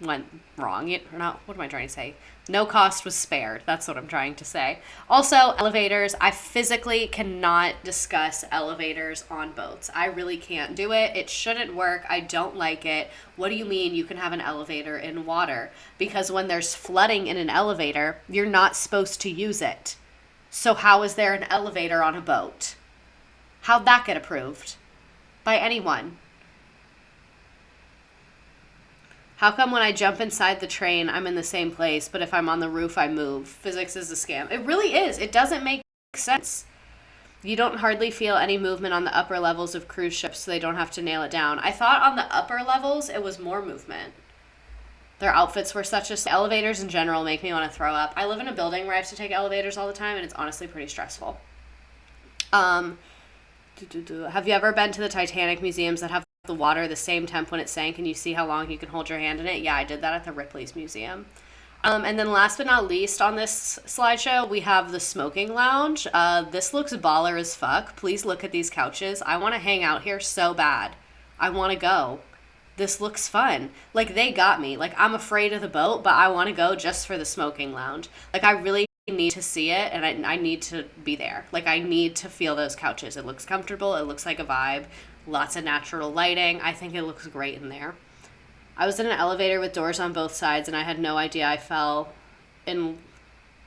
wrong. What am I trying to say? No cost was spared. That's what I'm trying to say. Also, elevators. I physically cannot discuss elevators on boats. I really can't do it. It shouldn't work. I don't like it. What do you mean you can have an elevator in water? Because when there's flooding in an elevator, you're not supposed to use it. So how is there an elevator on a boat? How'd that get approved? By anyone? How come when I jump inside the train, I'm in the same place, but if I'm on the roof, I move? Physics is a scam. It really is. It doesn't make sense. You don't hardly feel any movement on the upper levels of cruise ships, so they don't have to nail it down. I thought on the upper levels, it was more movement. Their outfits were such a... Elevators in general make me want to throw up. I live in a building where I have to take elevators all the time, and it's honestly pretty stressful. Have you ever been to the Titanic museums that have the water the same temp when it sank and you see how long you can hold your hand in it? Yeah, I did that at the Ripley's Museum. And then last but not least on this slideshow, we have the smoking lounge. This looks baller as fuck. Please look at these couches. I want to hang out here so bad. I want to go. This looks fun. Like, they got me. Like, I'm afraid of the boat, but I want to go just for the smoking lounge. Like, I really need to see it, and I need to be there. Like, I need to feel those couches. It looks comfortable. It looks like a vibe. Lots of natural lighting. I think it looks great in there. I was in an elevator with doors on both sides, and I had no idea I fell in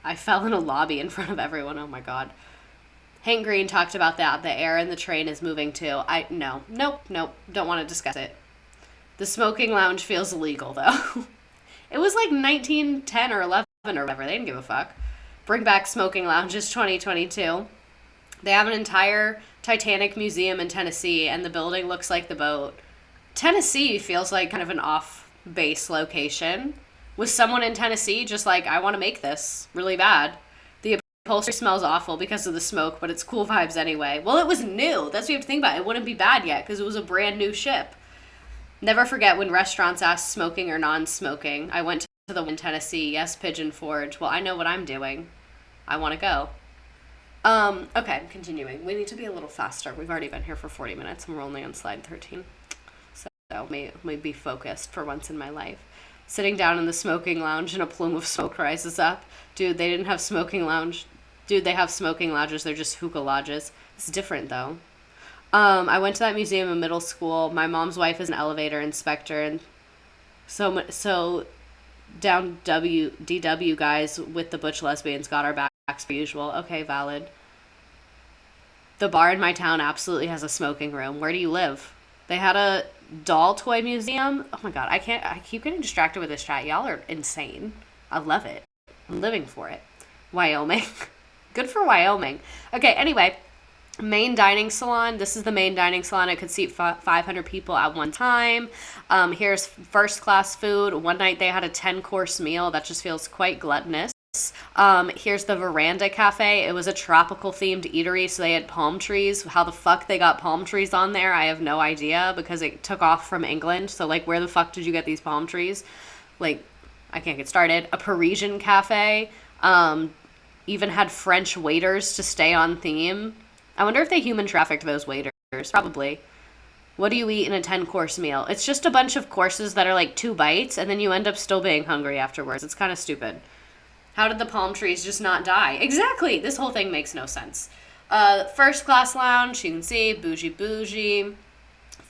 a lobby in front of everyone. Oh my God. Hank Green talked about that. The air in the train is moving too. Nope. Don't want to discuss it. The smoking lounge feels illegal though. It was like 1910 or 11 or whatever. They didn't give a fuck. Bring back smoking lounges 2022. They have an entire Titanic museum in Tennessee, and the building looks like the boat. Tennessee feels like kind of an off-base location. Was someone in Tennessee just like, I want to make this really bad? The upholstery smells awful because of the smoke, but it's cool vibes anyway. Well, it was new. That's what you have to think about. It wouldn't be bad yet because it was a brand new ship. Never forget when restaurants asked smoking or non-smoking. I went to the one in Tennessee. Yes, Pigeon Forge. Well, I know what I'm doing. I want to go. Okay, continuing. We need to be a little faster. We've already been here for 40 minutes and we're only on slide 13. So may be focused for once in my life. Sitting down in the smoking lounge and a plume of smoke rises up. Dude, they didn't have smoking lounge. Dude, they have smoking lounges. They're just hookah lodges. It's different though. I went to that museum in middle school. My mom's wife is an elevator inspector, and so down DW guys with the butch lesbians got our backs per usual. Okay, valid. The bar in my town absolutely has a smoking room. Where do you live? They had a doll toy museum. Oh my God, I keep getting distracted with this chat. Y'all are insane. I love it. I'm living for it. Wyoming. Good for Wyoming. Okay, anyway. Main dining salon. This is the main dining salon. It could seat 500 people at one time. Here's first class food. One night they had a 10-course meal. That just feels quite gluttonous. Here's the Veranda Cafe. It was a tropical themed eatery, so they had palm trees. How the fuck they got palm trees on there, I have no idea, because it took off from England. So, like, where the fuck did you get these palm trees? Like, I can't get started. A Parisian cafe. Even had French waiters to stay on theme. I wonder if they human trafficked those waiters. Probably. What do you eat in a 10-course meal? It's just a bunch of courses that are like 2 bites, and then you end up still being hungry afterwards. It's kind of stupid. How did the palm trees just not die? Exactly! This whole thing makes no sense. First class lounge, you can see, bougie.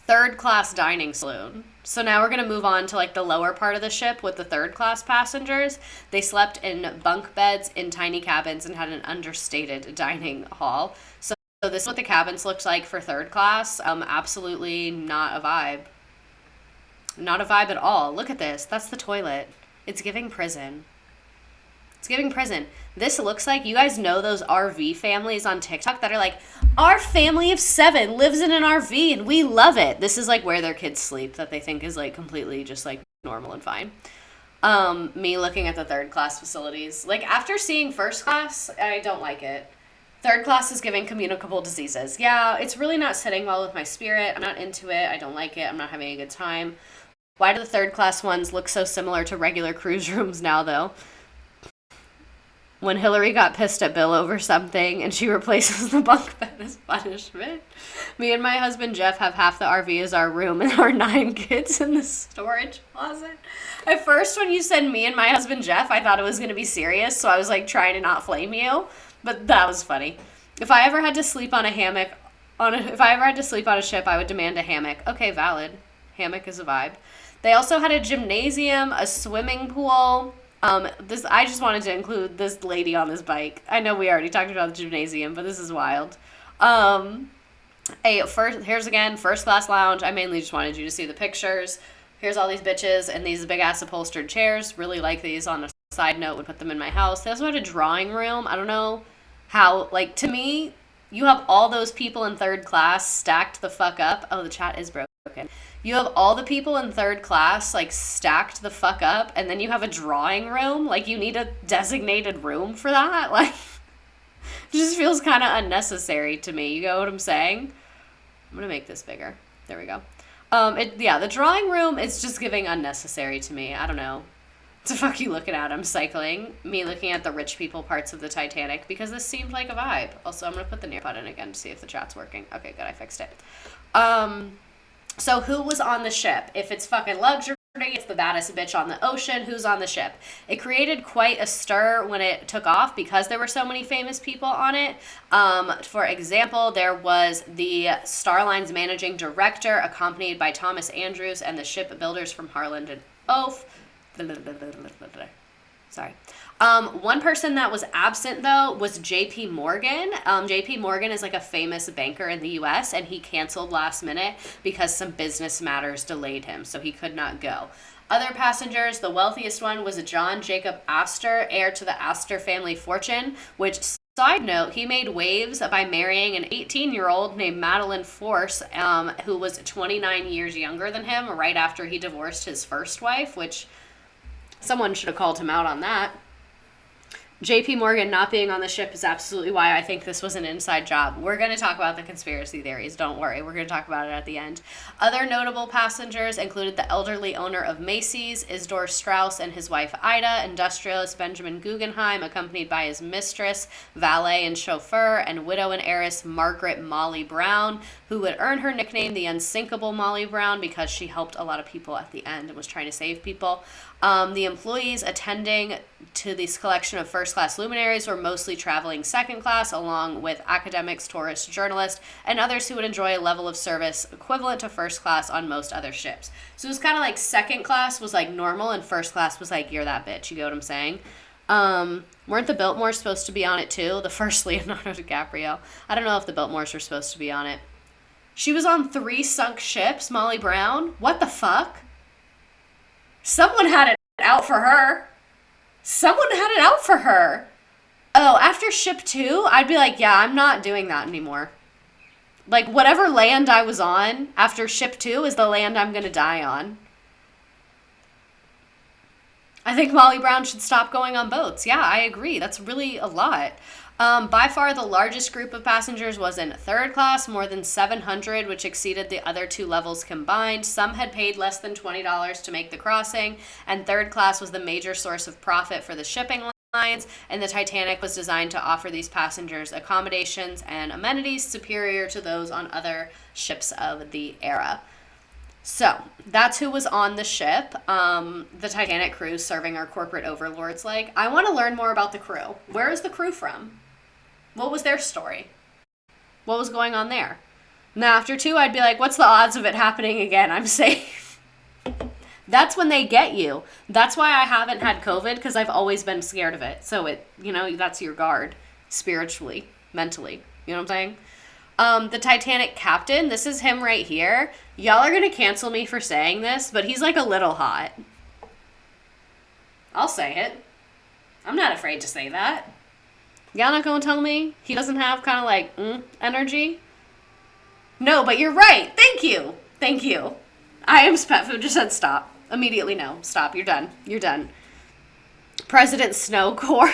Third class dining saloon. So now we're going to move on to like the lower part of the ship with the third class passengers. They slept in bunk beds in tiny cabins and had an understated dining hall. So this is what the cabins looked like for third class. Absolutely not a vibe. Not a vibe at all. Look at this. That's the toilet. It's giving prison. It's giving prison. This looks like, you guys know those RV families on TikTok that are like, our family of 7 lives in an RV and we love it. This is like where their kids sleep, that they think is like completely just like normal and fine. Me looking at the third class facilities. Like, after seeing first class, I don't like it. Third class is giving communicable diseases. Yeah, it's really not sitting well with my spirit. I'm not into it. I don't like it. I'm not having a good time. Why do the third class ones look so similar to regular cruise rooms now, though? When Hillary got pissed at Bill over something and she replaces the bunk bed as punishment. Me and my husband Jeff have half the RV as our room and our 9 kids in the storage closet. At first, when you said me and my husband Jeff, I thought it was going to be serious, so I was like trying to not flame you, but that was funny. If I ever had to sleep on a hammock, if I ever had to sleep on a ship, I would demand a hammock. Okay, valid. Hammock is a vibe. They also had a gymnasium, a swimming pool. I just wanted to include this lady on this bike. I know we already talked about the gymnasium, but this is wild. Here's again, first class lounge. I mainly just wanted you to see the pictures. Here's all these bitches and these big ass upholstered chairs. Really like these. On a side note, would put them in my house. They also had a drawing room. I don't know how, like, to me, you have all those people in third class stacked the fuck up. Oh, the chat is broken. You have all the people in third class, like, stacked the fuck up, and then you have a drawing room. Like, you need a designated room for that. Like, it just feels kind of unnecessary to me. You know what I'm saying? I'm going to make this bigger. There we go. The drawing room is just giving unnecessary to me. I don't know. What the fuck you looking at? I'm cycling. Me looking at the rich people parts of the Titanic because this seemed like a vibe. Also, I'm going to put the near button again to see if the chat's working. Okay, good. I fixed it. So who was on the ship? If it's fucking luxury, it's the baddest bitch on the ocean. Who's on the ship? It created quite a stir when it took off because there were so many famous people on it. For example, there was the Starline's managing director, accompanied by Thomas Andrews and the shipbuilders from Harland and Oath. Sorry. One person that was absent, though, was J.P. Morgan. J.P. Morgan is like a famous banker in the U.S., and he canceled last minute because some business matters delayed him, so he could not go. Other passengers, the wealthiest one was John Jacob Astor, heir to the Astor family fortune, which, side note, he made waves by marrying an 18-year-old named Madeline Force, who was 29 years younger than him right after he divorced his first wife, which someone should have called him out on that. J.P. Morgan not being on the ship is absolutely why I think this was an inside job. We're going to talk about the conspiracy theories. Don't worry. We're going to talk about it at the end. Other notable passengers included the elderly owner of Macy's, Isidore Straus, and his wife Ida, industrialist Benjamin Guggenheim, accompanied by his mistress, valet, and chauffeur, and widow and heiress Margaret Molly Brown, who would earn her nickname the Unsinkable Molly Brown because she helped a lot of people at the end and was trying to save people. The employees attending to this collection of first-class luminaries were mostly traveling second class, along with academics, tourists, journalists, and others who would enjoy a level of service equivalent to first class on most other ships. So it was kind of like second class was like normal, and first class was like, you're that bitch. You get what I'm saying? Weren't the Biltmores supposed to be on it too? The first Leonardo DiCaprio. I don't know if the Biltmores were supposed to be on it. She was on 3 sunk ships, Molly Brown. What the fuck? Someone had it out for her. Someone had it out for her. Oh, after ship 2, I'd be like, yeah, I'm not doing that anymore. Like, whatever land I was on after ship 2 is the land I'm going to die on. I think Molly Brown should stop going on boats. Yeah, I agree. That's really a lot. By far, the largest group of passengers was in third class, more than 700, which exceeded the other 2 levels combined. Some had paid less than $20 to make the crossing, and third class was the major source of profit for the shipping lines, and the Titanic was designed to offer these passengers accommodations and amenities superior to those on other ships of the era. So, that's who was on the ship. The Titanic crew serving our corporate overlords. Like, I want to learn more about the crew. Where is the crew from? What was their story? What was going on there? Now, after 2, I'd be like, what's the odds of it happening again? I'm safe. That's when they get you. That's why I haven't had COVID, because I've always been scared of it. So, that's your guard, spiritually, mentally. You know what I'm saying? The Titanic captain, this is him right here. Y'all are going to cancel me for saying this, but he's like a little hot. I'll say it. I'm not afraid to say that. Y'all not going to tell me he doesn't have kind of like energy? No, but you're right. Thank you. Thank you. I am pet food. Just said stop. Immediately no. Stop. You're done. You're done. President Snowcore.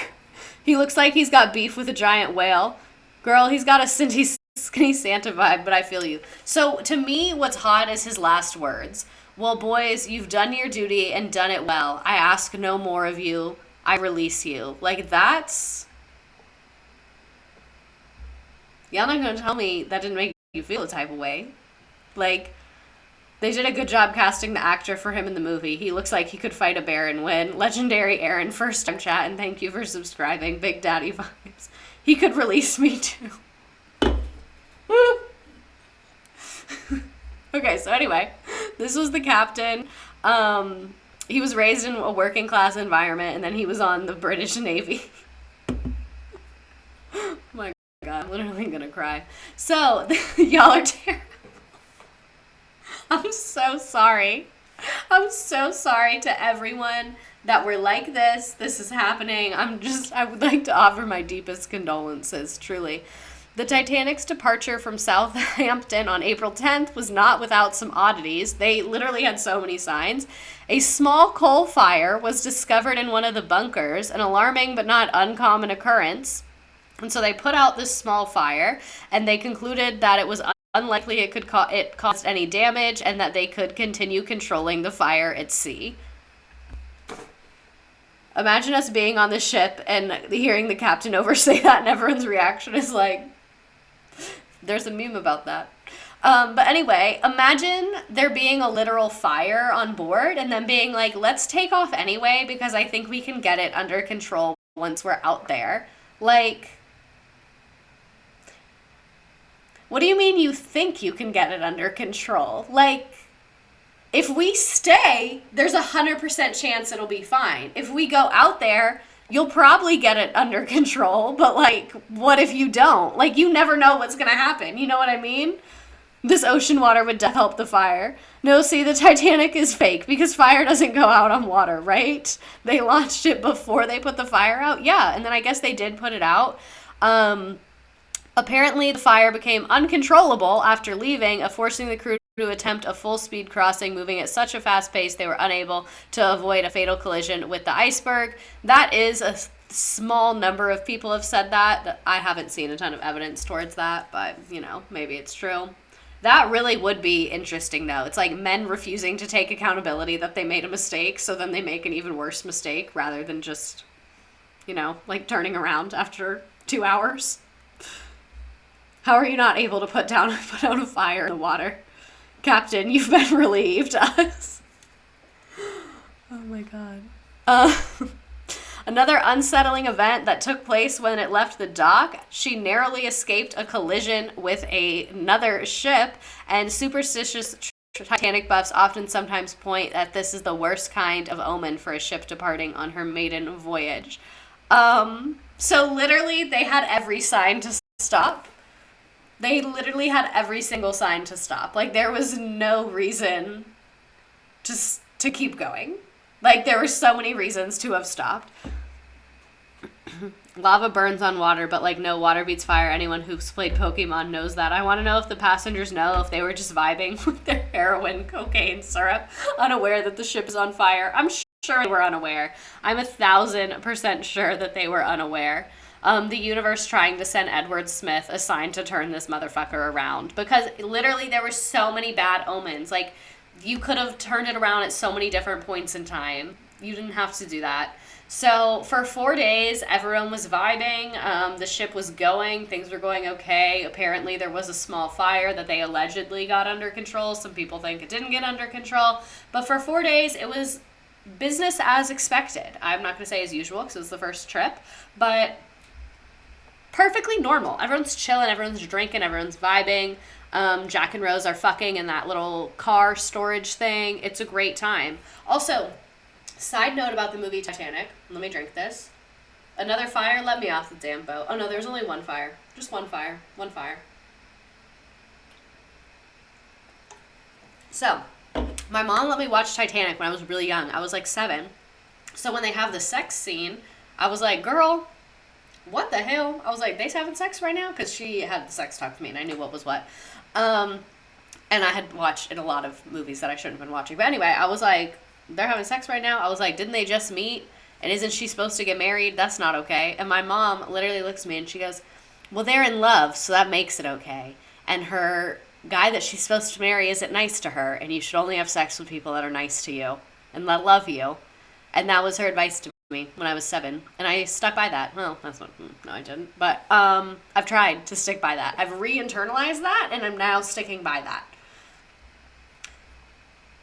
He looks like he's got beef with a giant whale. Girl, he's got a skinny Santa vibe, but I feel you. So to me, what's hot is his last words. Well, boys, you've done your duty and done it well. I ask no more of you. I release you. Like, that's... Y'all not gonna tell me that didn't make you feel a type of way. Like, they did a good job casting the actor for him in the movie. He looks like he could fight a bear and win. Legendary Aaron, first time chat, and thank you for subscribing. Big Daddy vibes. He could release me too. Okay, so anyway, this was the captain. He was raised in a working class environment, and then he was on the British Navy. Oh my God, I'm literally gonna cry. So, y'all are terrible. I'm so sorry. I'm so sorry to everyone that we're like this. This is happening. I would like to offer my deepest condolences, truly. The Titanic's departure from Southampton on April 10th was not without some oddities. They literally had so many signs. A small coal fire was discovered in one of the bunkers, an alarming but not uncommon occurrence. And so they put out this small fire, and they concluded that it was unlikely it caused any damage, and that they could continue controlling the fire at sea. Imagine us being on the ship and hearing the captain say that, and everyone's reaction is like, there's a meme about that. But anyway, imagine there being a literal fire on board and then being like, let's take off anyway because I think we can get it under control once we're out there. Like, what do you mean you think you can get it under control? Like, if we stay, there's 100% chance it'll be fine. If we go out there, you'll probably get it under control, but like, what if you don't? Like, you never know what's gonna happen, you know what I mean? This ocean water would help the fire. No, see, the Titanic is fake because fire doesn't go out on water, right? They launched it before they put the fire out? Yeah, and then I guess they did put it out. Apparently, the fire became uncontrollable after leaving, forcing the crew to attempt a full-speed crossing, moving at such a fast pace they were unable to avoid a fatal collision with the iceberg. That is a small number of people have said that. I haven't seen a ton of evidence towards that, but, you know, maybe it's true. That really would be interesting, though. It's like men refusing to take accountability that they made a mistake, so then they make an even worse mistake rather than just, you know, like turning around after 2 hours. How are you not able to put out a fire in the water? Captain, you've been relieved. Us. Oh my God. Another unsettling event that took place when it left the dock, she narrowly escaped a collision with another ship, and superstitious Titanic buffs often sometimes point that this is the worst kind of omen for a ship departing on her maiden voyage. So literally they had every sign to stop. They literally had every single sign to stop. Like, there was no reason to keep going. Like, there were so many reasons to have stopped. Lava burns on water, but, like, no, water beats fire. Anyone who's played Pokemon knows that. I want to know if the passengers know if they were just vibing with their heroin, cocaine, syrup, unaware that the ship is on fire. I'm sure they were unaware. I'm 1,000% sure that they were unaware. The universe trying to send Edward Smith a sign to turn this motherfucker around. Because literally there were so many bad omens. Like, you could have turned it around at so many different points in time. You didn't have to do that. So for 4 days, everyone was vibing. The ship was going. Things were going okay. Apparently there was a small fire that they allegedly got under control. Some people think it didn't get under control. But for 4 days, it was business as expected. I'm not going to say as usual because it was the first trip. But perfectly normal. Everyone's chilling, everyone's drinking, everyone's vibing. Jack and Rose are fucking in that little car storage thing. It's a great time. Also, side note about the movie Titanic. Let me drink this. Another fire let me off the damn boat. Oh no, there's only one fire. Just one fire. One fire. So, my mom let me watch Titanic when I was really young. I was like 7. So when they have the sex scene, I was like, girl, what the hell? I was like, they having sex right now? Because she had the sex talk to me and I knew what was what. And I had watched in a lot of movies that I shouldn't have been watching. But anyway, I was like, they're having sex right now? I was like, didn't they just meet? And isn't she supposed to get married? That's not okay. And my mom literally looks at me and she goes, Well, they're in love, so that makes it okay. And her guy that she's supposed to marry isn't nice to her, and you should only have sex with people that are nice to you and that love you. And that was her advice to me when I was 7, and I stuck by that. Well, that's not, no, I didn't. But I've tried to stick by that. I've re-internalized that, and I'm now sticking by that.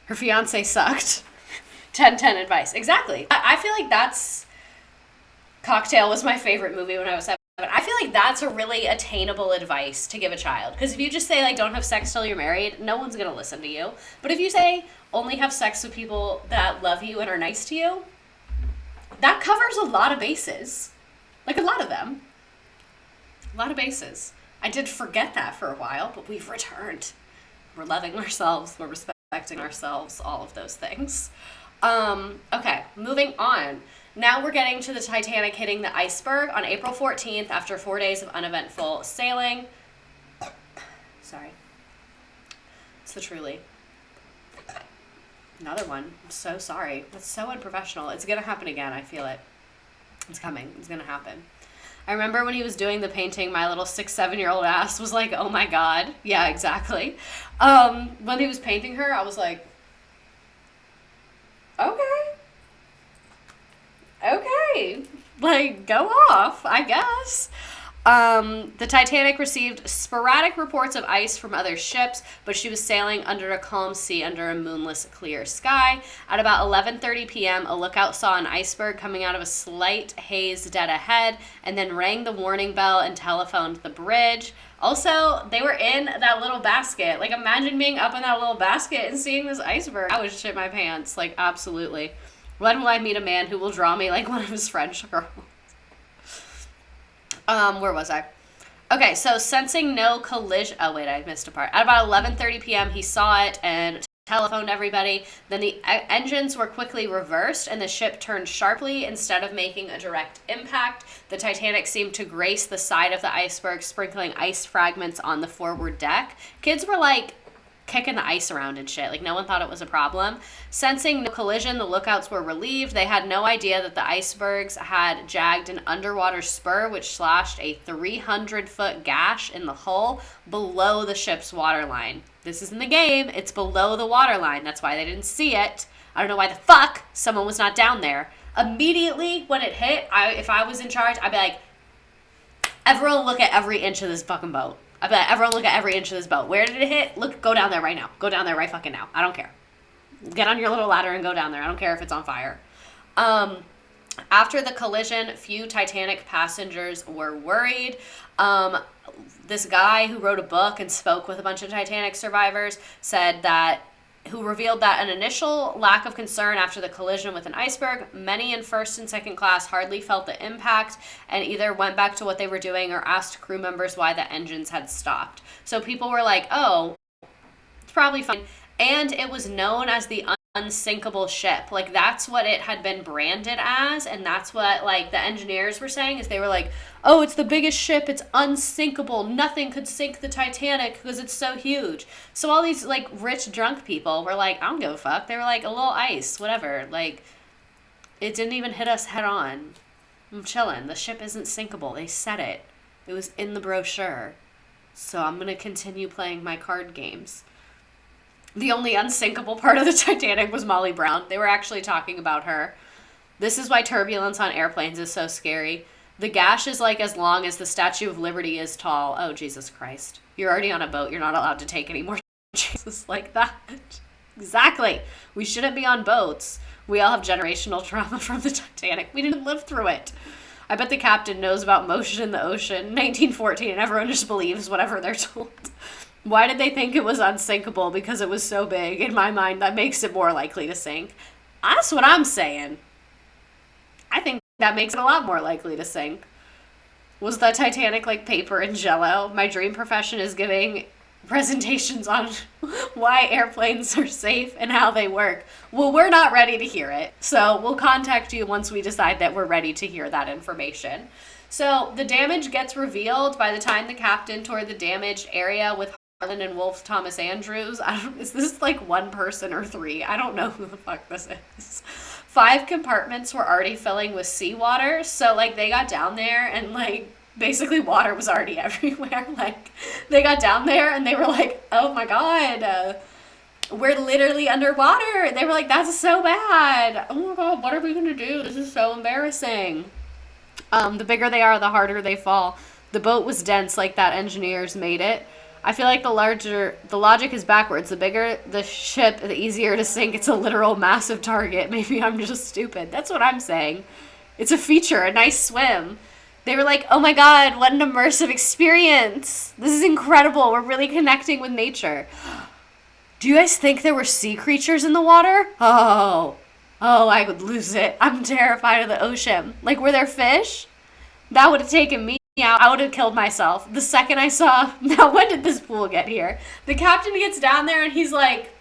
Her fiance sucked. 10/10 advice. Exactly. I feel like that's... Cocktail was my favorite movie when I was 7. I feel like that's a really attainable advice to give a child. Because if you just say, like, don't have sex till you're married, no one's going to listen to you. But if you say, only have sex with people that love you and are nice to you, that covers a lot of bases. Like, a lot of them. A lot of bases. I did forget that for a while, but we've returned. We're loving ourselves. We're respecting ourselves. All of those things. Okay, moving on. Now we're getting to the Titanic hitting the iceberg on April 14th after 4 days of uneventful sailing. Sorry. It's the Truly. Another one. I'm so sorry. That's so unprofessional. It's going to happen again. I feel it. It's coming. It's going to happen. I remember when he was doing the painting, my little 6-7-year-old ass was like, oh my God. Yeah, exactly. When he was painting her, I was like, okay, like, go off, I guess. The Titanic received sporadic reports of ice from other ships, but she was sailing under a calm sea under a moonless, clear sky. At about 11:30 p.m., a lookout saw an iceberg coming out of a slight haze dead ahead, and then rang the warning bell and telephoned the bridge. Also, they were in that little basket. Like, imagine being up in that little basket and seeing this iceberg. I would shit my pants. Like, absolutely. When will I meet a man who will draw me like one of his French girls? Where was I? Okay, so sensing no collision... Oh, wait, I missed a part. At about 11:30 p.m., he saw it and telephoned everybody. Then the engines were quickly reversed, and the ship turned sharply instead of making a direct impact. The Titanic seemed to grace the side of the iceberg, sprinkling ice fragments on the forward deck. Kids were, like, kicking the ice around and shit. Like, no one thought it was a problem. Sensing no collision, the lookouts were relieved. They had no idea that the icebergs had jagged an underwater spur, which slashed a 300-foot gash in the hull below the ship's waterline. This is in the game. It's below the waterline. That's why they didn't see it. I don't know why the fuck someone was not down there. Immediately when it hit, if I was in charge, I'd be like, everyone look at every inch of this fucking boat. I bet everyone look at every inch of this boat. Where did it hit? Look, go down there right now. Go down there right fucking now. I don't care. Get on your little ladder and go down there. I don't care if it's on fire. After the collision, few Titanic passengers were worried. This guy who wrote a book and spoke with a bunch of Titanic survivors who revealed that an initial lack of concern after the collision with an iceberg, many in first and second class hardly felt the impact and either went back to what they were doing or asked crew members why the engines had stopped. So people were like, oh, it's probably fine. And it was known as the Unsinkable ship. Like, that's what it had been branded as, and that's what, like, the engineers were saying, is they were like, oh, it's the biggest ship, it's unsinkable, nothing could sink the Titanic because it's so huge. So all these, like, rich drunk people were like, I don't give a fuck. They were like, a little ice, whatever. Like, it didn't even hit us head on. I'm chilling. The ship isn't sinkable. They said it. It was in the brochure. So I'm gonna continue playing my card games. The only unsinkable part of the Titanic was Molly Brown. They were actually talking about her. This is why turbulence on airplanes is so scary. The gash is like as long as the Statue of Liberty is tall. Oh, Jesus Christ. You're already on a boat. You're not allowed to take any more chances like that. Exactly. We shouldn't be on boats. We all have generational trauma from the Titanic. We didn't live through it. I bet the captain knows about motion in the ocean, 1914, and everyone just believes whatever they're told. Why did they think it was unsinkable? Because it was so big. In my mind, that makes it more likely to sink. That's what I'm saying. I think that makes it a lot more likely to sink. Was the Titanic like paper and jello? My dream profession is giving presentations on why airplanes are safe and how they work. Well, we're not ready to hear it. So we'll contact you once we decide that we're ready to hear that information. So the damage gets revealed by the time the captain toured the damaged area with and Wolf Thomas Andrews. Is this like one person or three? I don't know who the fuck this is. 5 compartments were already filling with seawater. So like they got down there and like Basically, water was already everywhere. Like, they got down there and they were like, oh my God, we're literally underwater. They were like, that's so bad. Oh my God, what are we going to do? This is so embarrassing. The bigger they are, the harder they fall. The boat was dense, like that engineers made it. I feel like the logic is backwards. The bigger the ship, the easier to sink. It's a literal massive target. Maybe I'm just stupid. That's what I'm saying. It's a feature, a nice swim. They were like, oh my God, what an immersive experience. This is incredible. We're really connecting with nature. Do you guys think there were sea creatures in the water? Oh, I would lose it. I'm terrified of the ocean. Like, were there fish? That would have taken me out. I would have killed myself. The second I saw, now when did this pool get here? The captain gets down there and he's like,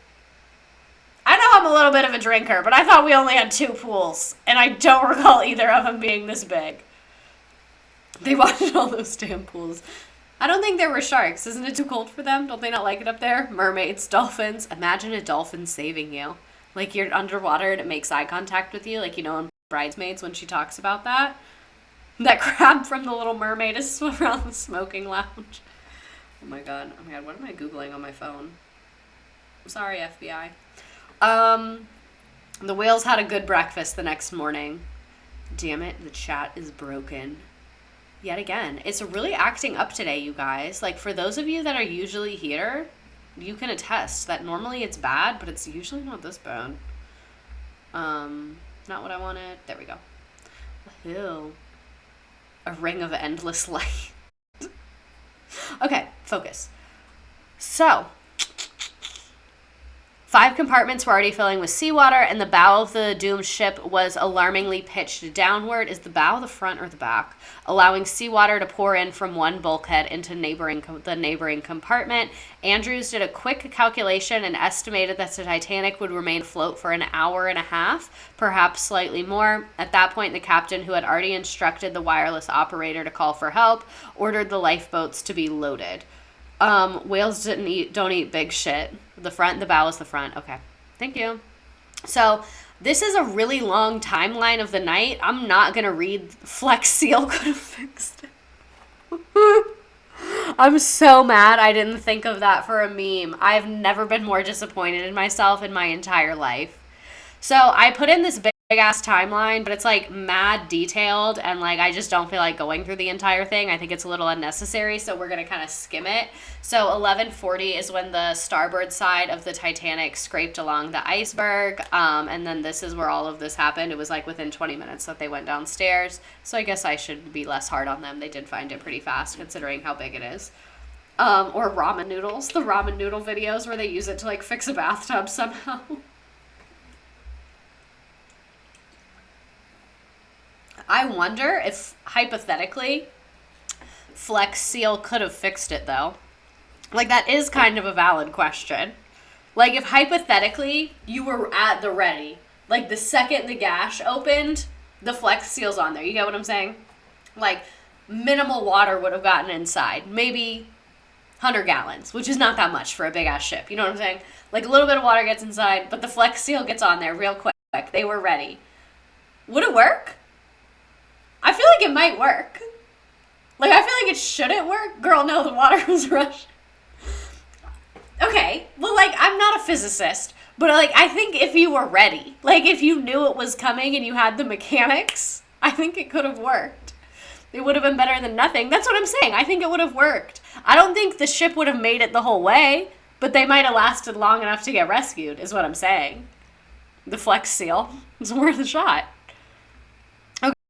I know I'm a little bit of a drinker, but I thought we only had 2 pools. And I don't recall either of them being this big. They wanted all those damn pools. I don't think there were sharks. Isn't it too cold for them? Don't they not like it up there? Mermaids, dolphins. Imagine a dolphin saving you. Like, you're underwater and it makes eye contact with you. Like, you know, in Bridesmaids when she talks about that. That crab from The Little Mermaid is around the smoking lounge. Oh my god, what am I Googling on my phone? I'm sorry, FBI. The whales had a good breakfast the next morning. Damn it, the chat is broken. Yet again, it's really acting up today, you guys. Like, for those of you that are usually here, you can attest that normally it's bad, but it's usually not this bad. Not what I wanted. There we go. Ew. A ring of endless light. Okay, focus. So, 5 compartments were already filling with seawater, and the bow of the doomed ship was alarmingly pitched downward. Is the bow the front or the back? Allowing seawater to pour in from one bulkhead into the neighboring compartment. Andrews did a quick calculation and estimated that the Titanic would remain afloat for an hour and a half, perhaps slightly more. At that point, the captain, who had already instructed the wireless operator to call for help, ordered the lifeboats to be loaded. Whales don't eat big shit. The bow is the front. Okay. Thank you. So, this is a really long timeline of the night. I'm not going to read Flex Seal could have fixed it. I'm so mad I didn't think of that for a meme. I've never been more disappointed in myself in my entire life. So, I put in this big ass timeline, but it's like mad detailed, and like I just don't feel like going through the entire thing. I think it's a little unnecessary, so we're gonna kind of skim it. So 11:40 is when the starboard side of the Titanic scraped along the iceberg, and then this is where all of this happened. It was like within 20 minutes that they went downstairs, so I guess I should be less hard on them. They did find it pretty fast considering how big it is. Or ramen noodles, the ramen noodle videos where they use it to like fix a bathtub somehow. I wonder if, hypothetically, Flex Seal could have fixed it, though. Like, that is kind of a valid question. Like, if hypothetically you were at the ready, like, the second the gash opened, the Flex Seal's on there. You get what I'm saying? Like, minimal water would have gotten inside. Maybe 100 gallons, which is not that much for a big-ass ship. You know what I'm saying? Like, a little bit of water gets inside, but the Flex Seal gets on there real quick. They were ready. Would it work? I feel like it might work. Like, I feel like it shouldn't work. Girl, no, the water was rushing. Okay, well, like, I'm not a physicist, but, like, I think if you were ready, like, if you knew it was coming and you had the mechanics, I think it could have worked. It would have been better than nothing. That's what I'm saying. I think it would have worked. I don't think the ship would have made it the whole way, but they might have lasted long enough to get rescued, is what I'm saying. The Flex Seal is worth a shot.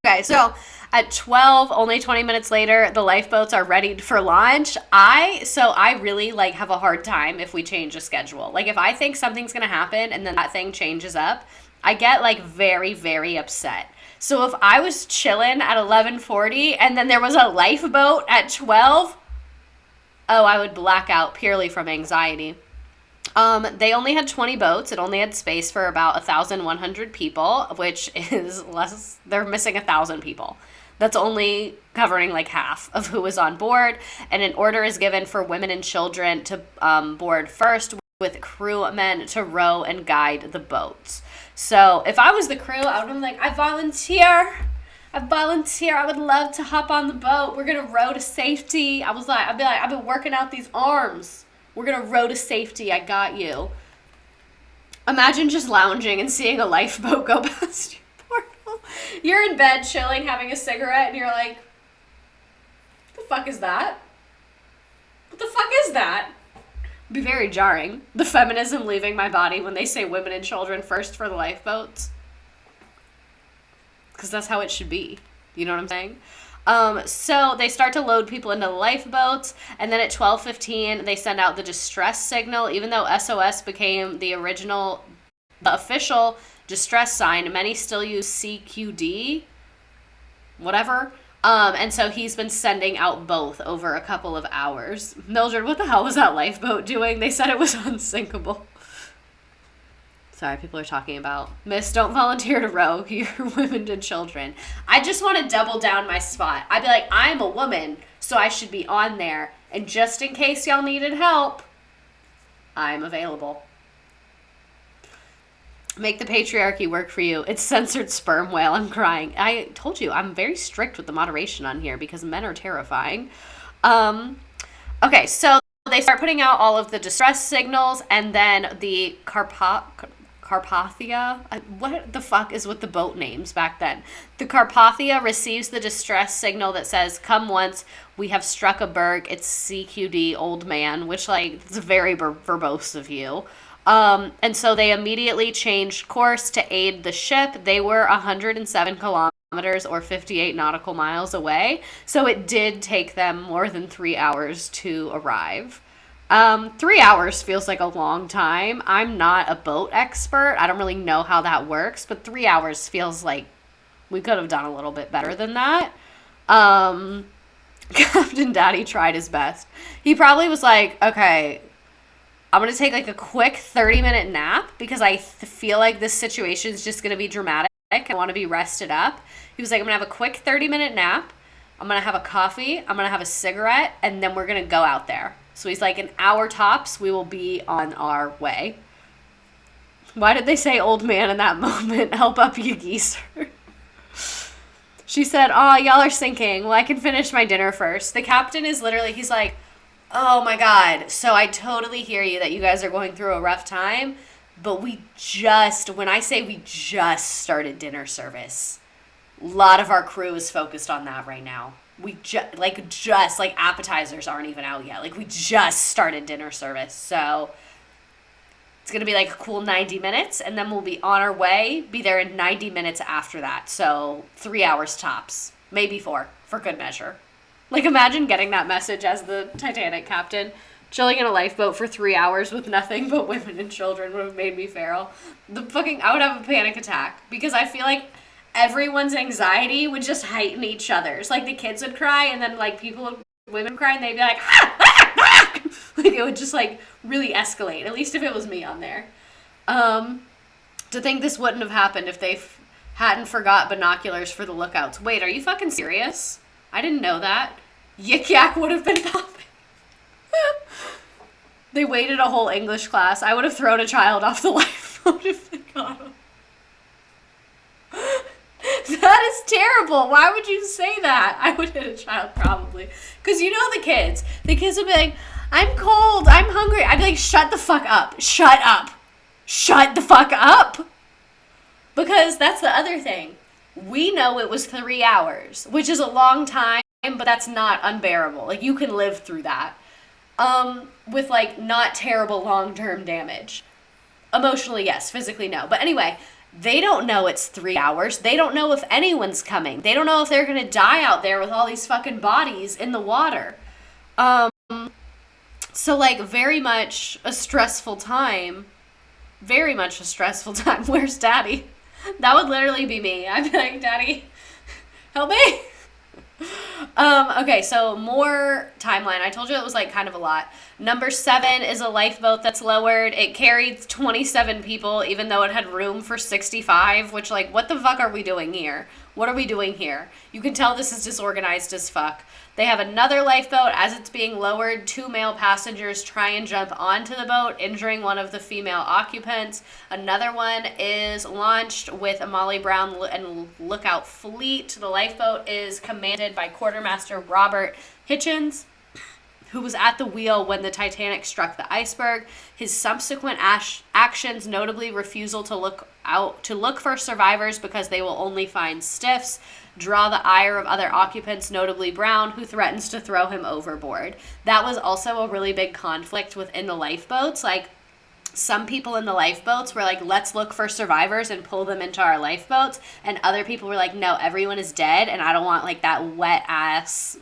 Okay, so at 12, only 20 minutes later, the lifeboats are ready for launch. I really, like, have a hard time if we change a schedule. Like, if I think something's going to happen and then that thing changes up, I get, like, very, very upset. So if I was chilling at 11:40 and then there was a lifeboat at 12, I would black out purely from anxiety. They only had 20 boats. It only had space for about 1,100 people, which is less. They're missing 1,000 people. That's only covering like half of who was on board. And an order is given for women and children to board first, with crewmen to row and guide the boats. So if I was the crew, I would have been like, I volunteer. I volunteer. I would love to hop on the boat. We're going to row to safety. I'd be like, I've been working out these arms. We're going to row to safety. I got you. Imagine just lounging and seeing a lifeboat go past your portal. You're in bed chilling, having a cigarette, and you're like, what the fuck is that? What the fuck is that? It'd be very jarring. The feminism leaving my body when they say women and children first for the lifeboats. Because that's how it should be. You know what I'm saying? So they start to load people into the lifeboats, and then at 12:15 they send out the distress signal. Even though SOS became the official distress sign, many still use CQD, whatever. And so he's been sending out both over a couple of hours. Mildred, what the hell was that lifeboat doing? They said it was unsinkable. Sorry, people are talking about, Miss, don't volunteer to row. You're women and children. I just want to double down my spot. I'd be like, I'm a woman, so I should be on there. And just in case y'all needed help, I'm available. Make the patriarchy work for you. It's censored sperm whale. I'm crying. I told you, I'm very strict with the moderation on here because men are terrifying. Okay, so they start putting out all of the distress signals, and then the Carpathia, what the fuck is with the boat names back then? The Carpathia receives the distress signal that says, come once, we have struck a berg, it's CQD, old man, which, like, it's very verbose of you. And so they immediately changed course to aid the ship. They were 107 kilometers or 58 nautical miles away, so it did take them more than 3 hours to arrive. 3 hours feels like a long time. I'm not a boat expert. I don't really know how that works, but 3 hours feels like we could have done a little bit better than that. Captain Daddy tried his best. He probably was like, okay, I'm going to take like a quick 30-minute nap because I feel like this situation is just going to be dramatic. I want to be rested up. He was like, I'm going to have a quick 30-minute nap. I'm going to have a coffee. I'm going to have a cigarette, and then we're going to go out there. So he's like, an hour tops, we will be on our way. Why did they say old man in that moment? Help up, you geezer. She said, oh, y'all are sinking. Well, I can finish my dinner first. The captain is literally, he's like, oh my God. So I totally hear you that you guys are going through a rough time. But when I say we just started dinner service, a lot of our crew is focused on that right now. We just appetizers aren't even out yet. Like, we just started dinner service. So it's going to be like a cool 90 minutes, and then we'll be on our way, be there in 90 minutes after that. So 3 hours tops, maybe 4 for good measure. Like, imagine getting that message as the Titanic captain, chilling in a lifeboat for 3 hours with nothing but women and children would have made me feral. I would have a panic attack because I feel like everyone's anxiety would just heighten each other's. Like, the kids would cry, and then, like, women cry, and they'd be like, ah, ah, ah! Like, it would just, like, really escalate, at least if it was me on there. To think this wouldn't have happened if they hadn't forgot binoculars for the lookouts. Wait, are you fucking serious? I didn't know that. Yik Yak would have been popping. They waited a whole English class. I would have thrown a child off the lifeboat if they got him. That is terrible. Why would you say that? I would hit a child probably. Because you know the kids. The kids would be like, I'm cold. I'm hungry. I'd be like, shut the fuck up. Shut up. Shut the fuck up. Because that's the other thing. We know it was 3 hours, which is a long time, but that's not unbearable. Like, you can live through that. With, like, not terrible long-term damage. Emotionally, yes. Physically, no. But anyway, they don't know it's 3 hours. They don't know if anyone's coming. They don't know if they're going to die out there with all these fucking bodies in the water. So, like, very much a stressful time. Very much a stressful time. Where's Daddy? That would literally be me. I'd be like, Daddy, help me. Okay, so more timeline. I told you it was, like, kind of a lot. Number 7 is a lifeboat that's lowered. It carried 27 people, even though it had room for 65, which, like, what the fuck are we doing here? What are we doing here? You can tell this is disorganized as fuck. They have another lifeboat. As it's being lowered, 2 male passengers try and jump onto the boat, injuring one of the female occupants. Another one is launched with a Molly Brown and Lookout Fleet. The lifeboat is commanded by Quartermaster Robert Hitchens, who was at the wheel when the Titanic struck the iceberg. His subsequent actions, notably refusal to look for survivors because they will only find stiffs, draw the ire of other occupants, notably Brown, who threatens to throw him overboard. That was also a really big conflict within the lifeboats. Like, some people in the lifeboats were like, let's look for survivors and pull them into our lifeboats. And other people were like, no, everyone is dead, and I don't want, like, that wet-ass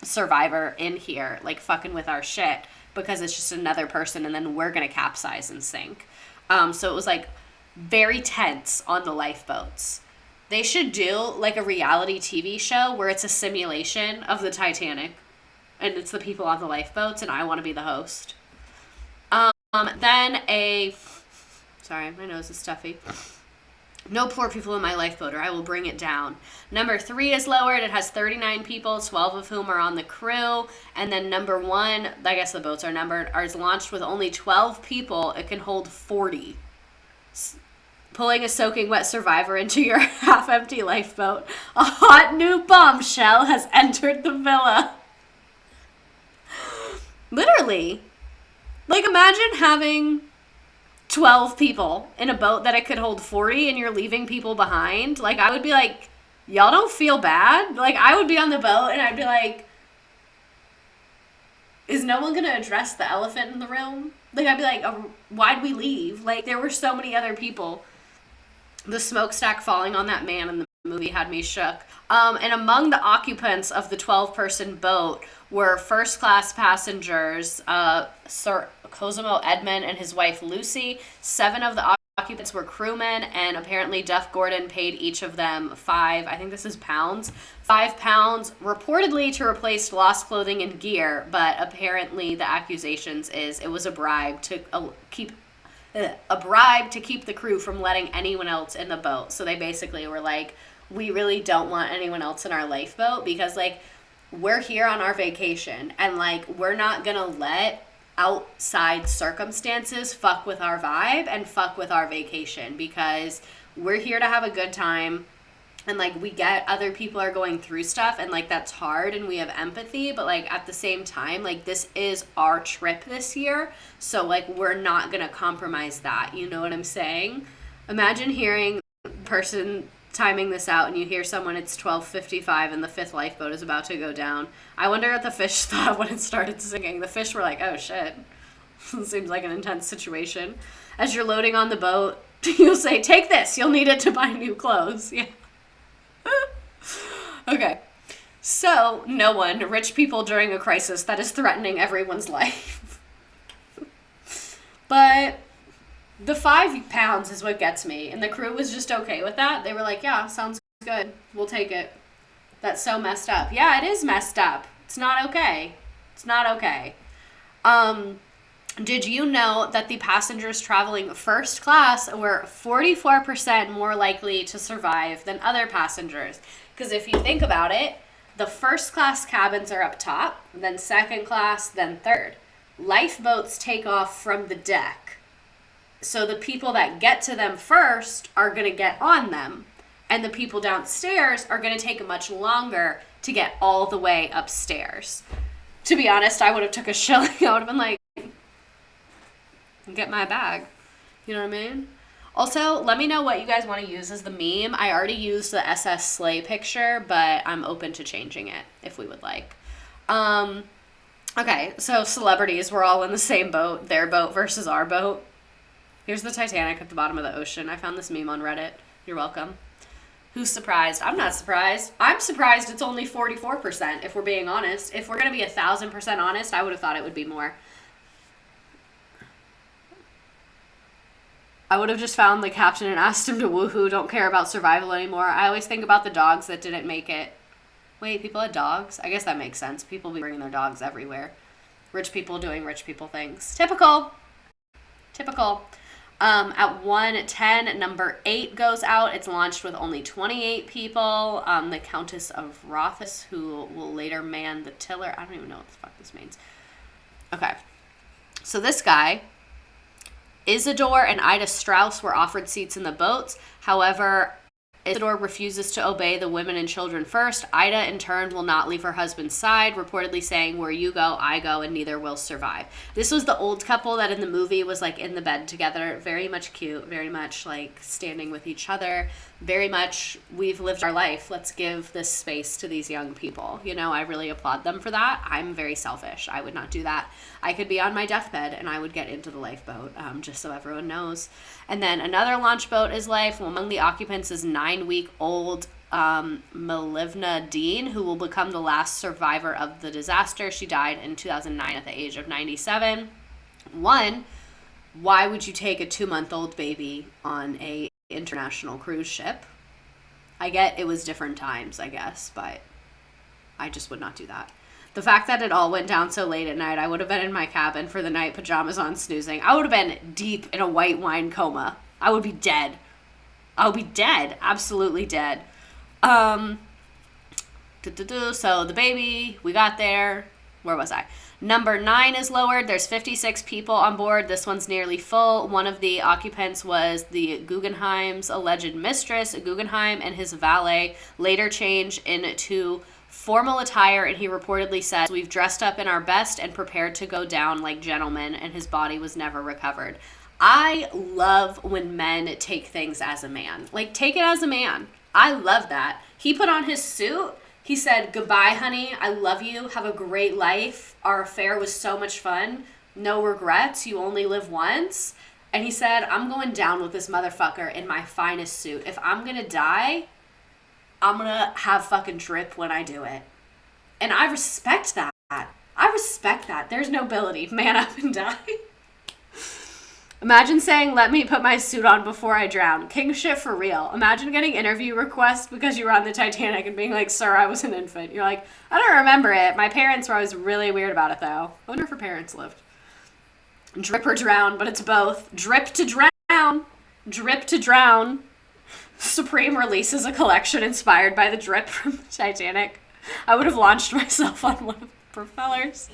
survivor in here, like, fucking with our shit, because it's just another person, and then we're gonna capsize and sink. So it was, like, very tense on the lifeboats. They should do, like, a reality TV show where it's a simulation of the Titanic, and it's the people on the lifeboats, and I want to be the host. Sorry, my nose is stuffy. No poor people in my lifeboat, or I will bring it down. Number 3 is lowered. It has 39 people, 12 of whom are on the crew. And then number 1, I guess the boats are numbered, is launched with only 12 people. It can hold 40. Pulling a soaking wet survivor into your half-empty lifeboat. A hot new bombshell has entered the villa. Literally. Like, imagine having 12 people in a boat that it could hold 40 and you're leaving people behind. Like, I would be like, y'all don't feel bad? Like, I would be on the boat and I'd be like, is no one going to address the elephant in the room? Like, I'd be like, why'd we leave? Like, there were so many other people. The smokestack falling on that man in the movie had me shook. And among the occupants of the 12-person boat were first-class passengers, Sir Cosimo Edmond and his wife Lucy. 7 of the occupants were crewmen, and apparently Duff Gordon paid each of them £5 pounds, reportedly to replace lost clothing and gear, but apparently the accusations is it was a bribe to keep the crew from letting anyone else in the boat. So they basically were like, we really don't want anyone else in our lifeboat because, like, we're here on our vacation and, like, we're not gonna let outside circumstances fuck with our vibe and fuck with our vacation, because we're here to have a good time, and, like, we get other people are going through stuff, and, like, that's hard, and we have empathy, but, like, at the same time, like, this is our trip this year, so, like, we're not gonna compromise that, you know what I'm saying? Imagine hearing person timing this out and you hear someone, it's 12:55 and the 5th lifeboat is about to go down. I wonder what the fish thought when it started sinking. The fish were like, oh shit, seems like an intense situation. As you're loading on the boat, you'll say, take this, you'll need it to buy new clothes. Yeah. Okay. So, no one, rich people during a crisis that is threatening everyone's life. But the £5 is what gets me, and the crew was just okay with that. They were like, yeah, sounds good. We'll take it. That's so messed up. Yeah, it is messed up. It's not okay. It's not okay. Did you know that the passengers traveling first class were 44% more likely to survive than other passengers? Because if you think about it, the first class cabins are up top, then second class, then third. Lifeboats take off from the deck. So the people that get to them first are going to get on them. And the people downstairs are going to take much longer to get all the way upstairs. To be honest, I would have took a shilling. I would have been like, get my bag. You know what I mean? Also, let me know what you guys want to use as the meme. I already used the SS Slay picture, but I'm open to changing it if we would like. Okay, so celebrities, we're all in the same boat. Their boat versus our boat. Here's the Titanic at the bottom of the ocean. I found this meme on Reddit. You're welcome. Who's surprised? I'm not surprised. I'm surprised it's only 44%, if we're being honest. If we're going to be 1,000% honest, I would have thought it would be more. I would have just found the caption and asked him to woohoo, don't care about survival anymore. I always think about the dogs that didn't make it. Wait, people had dogs? I guess that makes sense. People be bringing their dogs everywhere. Rich people doing rich people things. Typical. At 1:10, number 8 goes out. It's launched with only 28 people. The Countess of Rothus, who will later man the tiller. I don't even know what the fuck this means. Okay. So this guy, Isidore and Ida Strauss, were offered seats in the boats. However, Isidore refuses to obey the women and children first. Ida, in turn, will not leave her husband's side, reportedly saying, where you go, I go, and neither will survive. This was the old couple that in the movie was, like, in the bed together. Very much cute. Very much, like, standing with each other. Very much, we've lived our life. Let's give this space to these young people. You know, I really applaud them for that. I'm very selfish. I would not do that. I could be on my deathbed, and I would get into the lifeboat, just so everyone knows. And then another launch boat is life. Among the occupants is 9-week-old Melivna Dean, who will become the last survivor of the disaster. She died in 2009 at the age of 97. One, why would you take a 2-month-old baby on a international cruise ship? I get it was different times, I guess, but I just would not do that. The fact that it all went down so late at night, I would have been in my cabin for the night, pajamas on, snoozing. I would have been deep in a white wine coma. I would be dead. I would be dead. Absolutely dead. So the baby, we got there. Where was I? Number 9 is lowered. There's 56 people on board. This one's nearly full. One of the occupants was the Guggenheim's alleged mistress. Guggenheim and his valet later changed into formal attire, and he reportedly said, we've dressed up in our best and prepared to go down like gentlemen, and his body was never recovered. I love when men take things as a man. Like, take it as a man. I love that. He put on his suit. He said, goodbye, honey. I love you. Have a great life. Our affair was so much fun. No regrets. You only live once. And he said, I'm going down with this motherfucker in my finest suit. If I'm going to die, I'm going to have fucking drip when I do it. And I respect that. I respect that. There's nobility. Man up and die. Imagine saying, let me put my suit on before I drown. King shit for real. Imagine getting interview requests because you were on the Titanic and being like, sir, I was an infant. You're like, I don't remember it. My parents were always really weird about it, though. I wonder if her parents lived. Drip or drown, but it's both. Drip to drown. Drip to drown. Supreme releases a collection inspired by the drip from the Titanic. I would have launched myself on one of the propellers.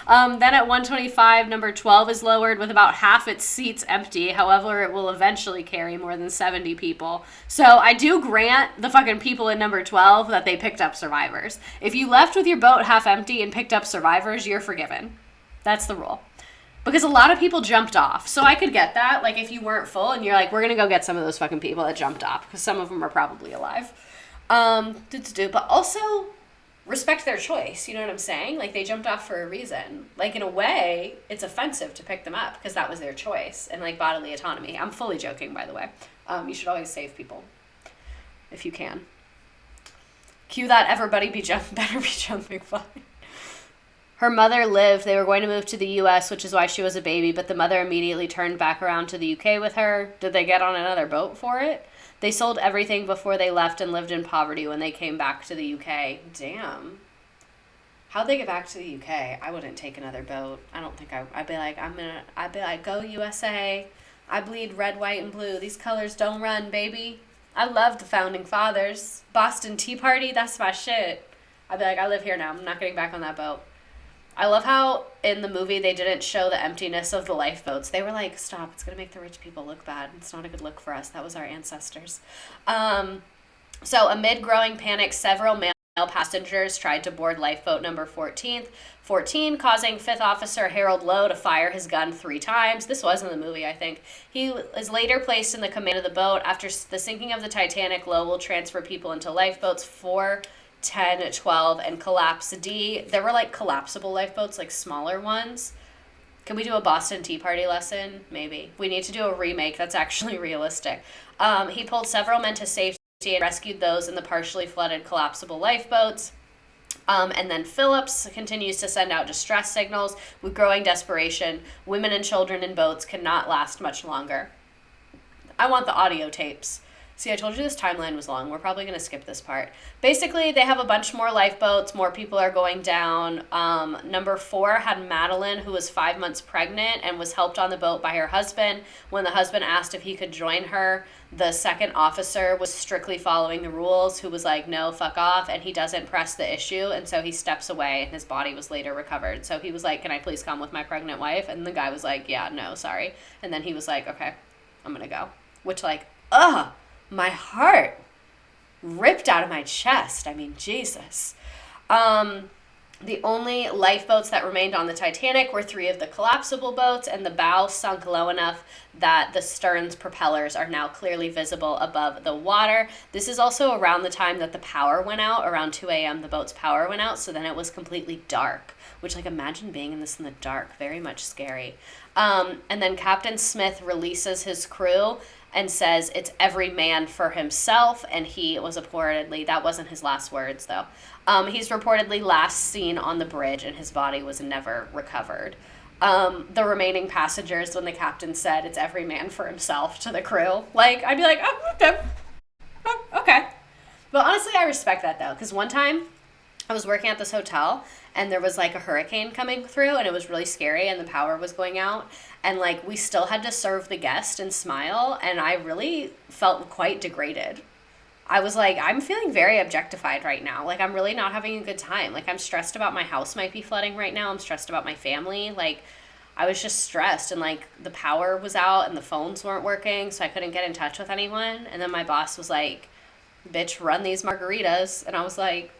Then at 1:25, number 12 is lowered with about half its seats empty. However, it will eventually carry more than 70 people. So I do grant the fucking people in number 12 that they picked up survivors. If you left with your boat half empty and picked up survivors, you're forgiven. That's the rule. Because a lot of people jumped off. So I could get that. Like, if you weren't full and you're like, we're going to go get some of those fucking people that jumped off. Because some of them are probably alive. But also respect their choice. You know what I'm saying? Like, they jumped off for a reason. Like, in a way, it's offensive to pick them up. Because that was their choice. And, like, bodily autonomy. I'm fully joking, by the way. You should always save people. If you can. Cue that everybody better be jumping fine. Her mother lived. They were going to move to the U.S., which is why she was a baby, but the mother immediately turned back around to the U.K. with her. Did they get on another boat for it? They sold everything before they left and lived in poverty when they came back to the U.K. Damn. How'd they get back to the U.K.? I wouldn't take another boat. I don't think I'd be like, go USA. I bleed red, white, and blue. These colors don't run, baby. I love the Founding Fathers. Boston Tea Party, that's my shit. I'd be like, I live here now. I'm not getting back on that boat. I love how in the movie they didn't show the emptiness of the lifeboats. They were like, stop, it's going to make the rich people look bad. It's not a good look for us. That was our ancestors. So amid growing panic, several male passengers tried to board lifeboat number 14, causing 5th Officer Harold Lowe to fire his gun 3 times. This was in the movie, I think. He is later placed in the command of the boat. After the sinking of the Titanic, Lowe will transfer people into lifeboats 4, 10, 12, and Collapse D. There were like collapsible lifeboats, like smaller ones. Can we do a Boston Tea Party lesson? Maybe. We need to do a remake that's actually realistic. He pulled several men to safety and rescued those in the partially flooded collapsible lifeboats. And then Phillips continues to send out distress signals. With growing desperation, women and children in boats cannot last much longer. I want the audio tapes. See, I told you this timeline was long. We're probably going to skip this part. Basically, they have a bunch more lifeboats. More people are going down. Number 4 had Madeline, who was 5 months pregnant and was helped on the boat by her husband. When the husband asked if he could join her, the second officer was strictly following the rules, who was like, no, fuck off, and he doesn't press the issue, and so he steps away, and his body was later recovered. So he was like, can I please come with my pregnant wife? And the guy was like, yeah, no, sorry. And then he was like, okay, I'm going to go. Which, like, ugh. My heart ripped out of my chest. I mean, Jesus. The only lifeboats that remained on the Titanic were 3 of the collapsible boats, and the bow sunk low enough that the stern's propellers are now clearly visible above the water. This is also around the time that the power went out. Around 2 a.m. the boat's power went out, so then it was completely dark, which, like, imagine being in this in the dark. Very much scary. And then Captain Smith releases his crew and says it's every man for himself, and he was reportedly, that wasn't his last words though, he's reportedly last seen on the bridge, and his body was never recovered. The remaining passengers, when the captain said it's every man for himself to the crew, like, I'd be like, oh, okay. But honestly, I respect that though, because one time I was working at this hotel, and there was like a hurricane coming through, and it was really scary, and the power was going out, and like we still had to serve the guest and smile, and I really felt quite degraded. I was like, I'm feeling very objectified right now. Like, I'm really not having a good time. Like, I'm stressed about my house might be flooding right now. I'm stressed about my family. Like, I was just stressed, and like the power was out and the phones weren't working, so I couldn't get in touch with anyone. And then my boss was like, bitch, run these margaritas. And I was like,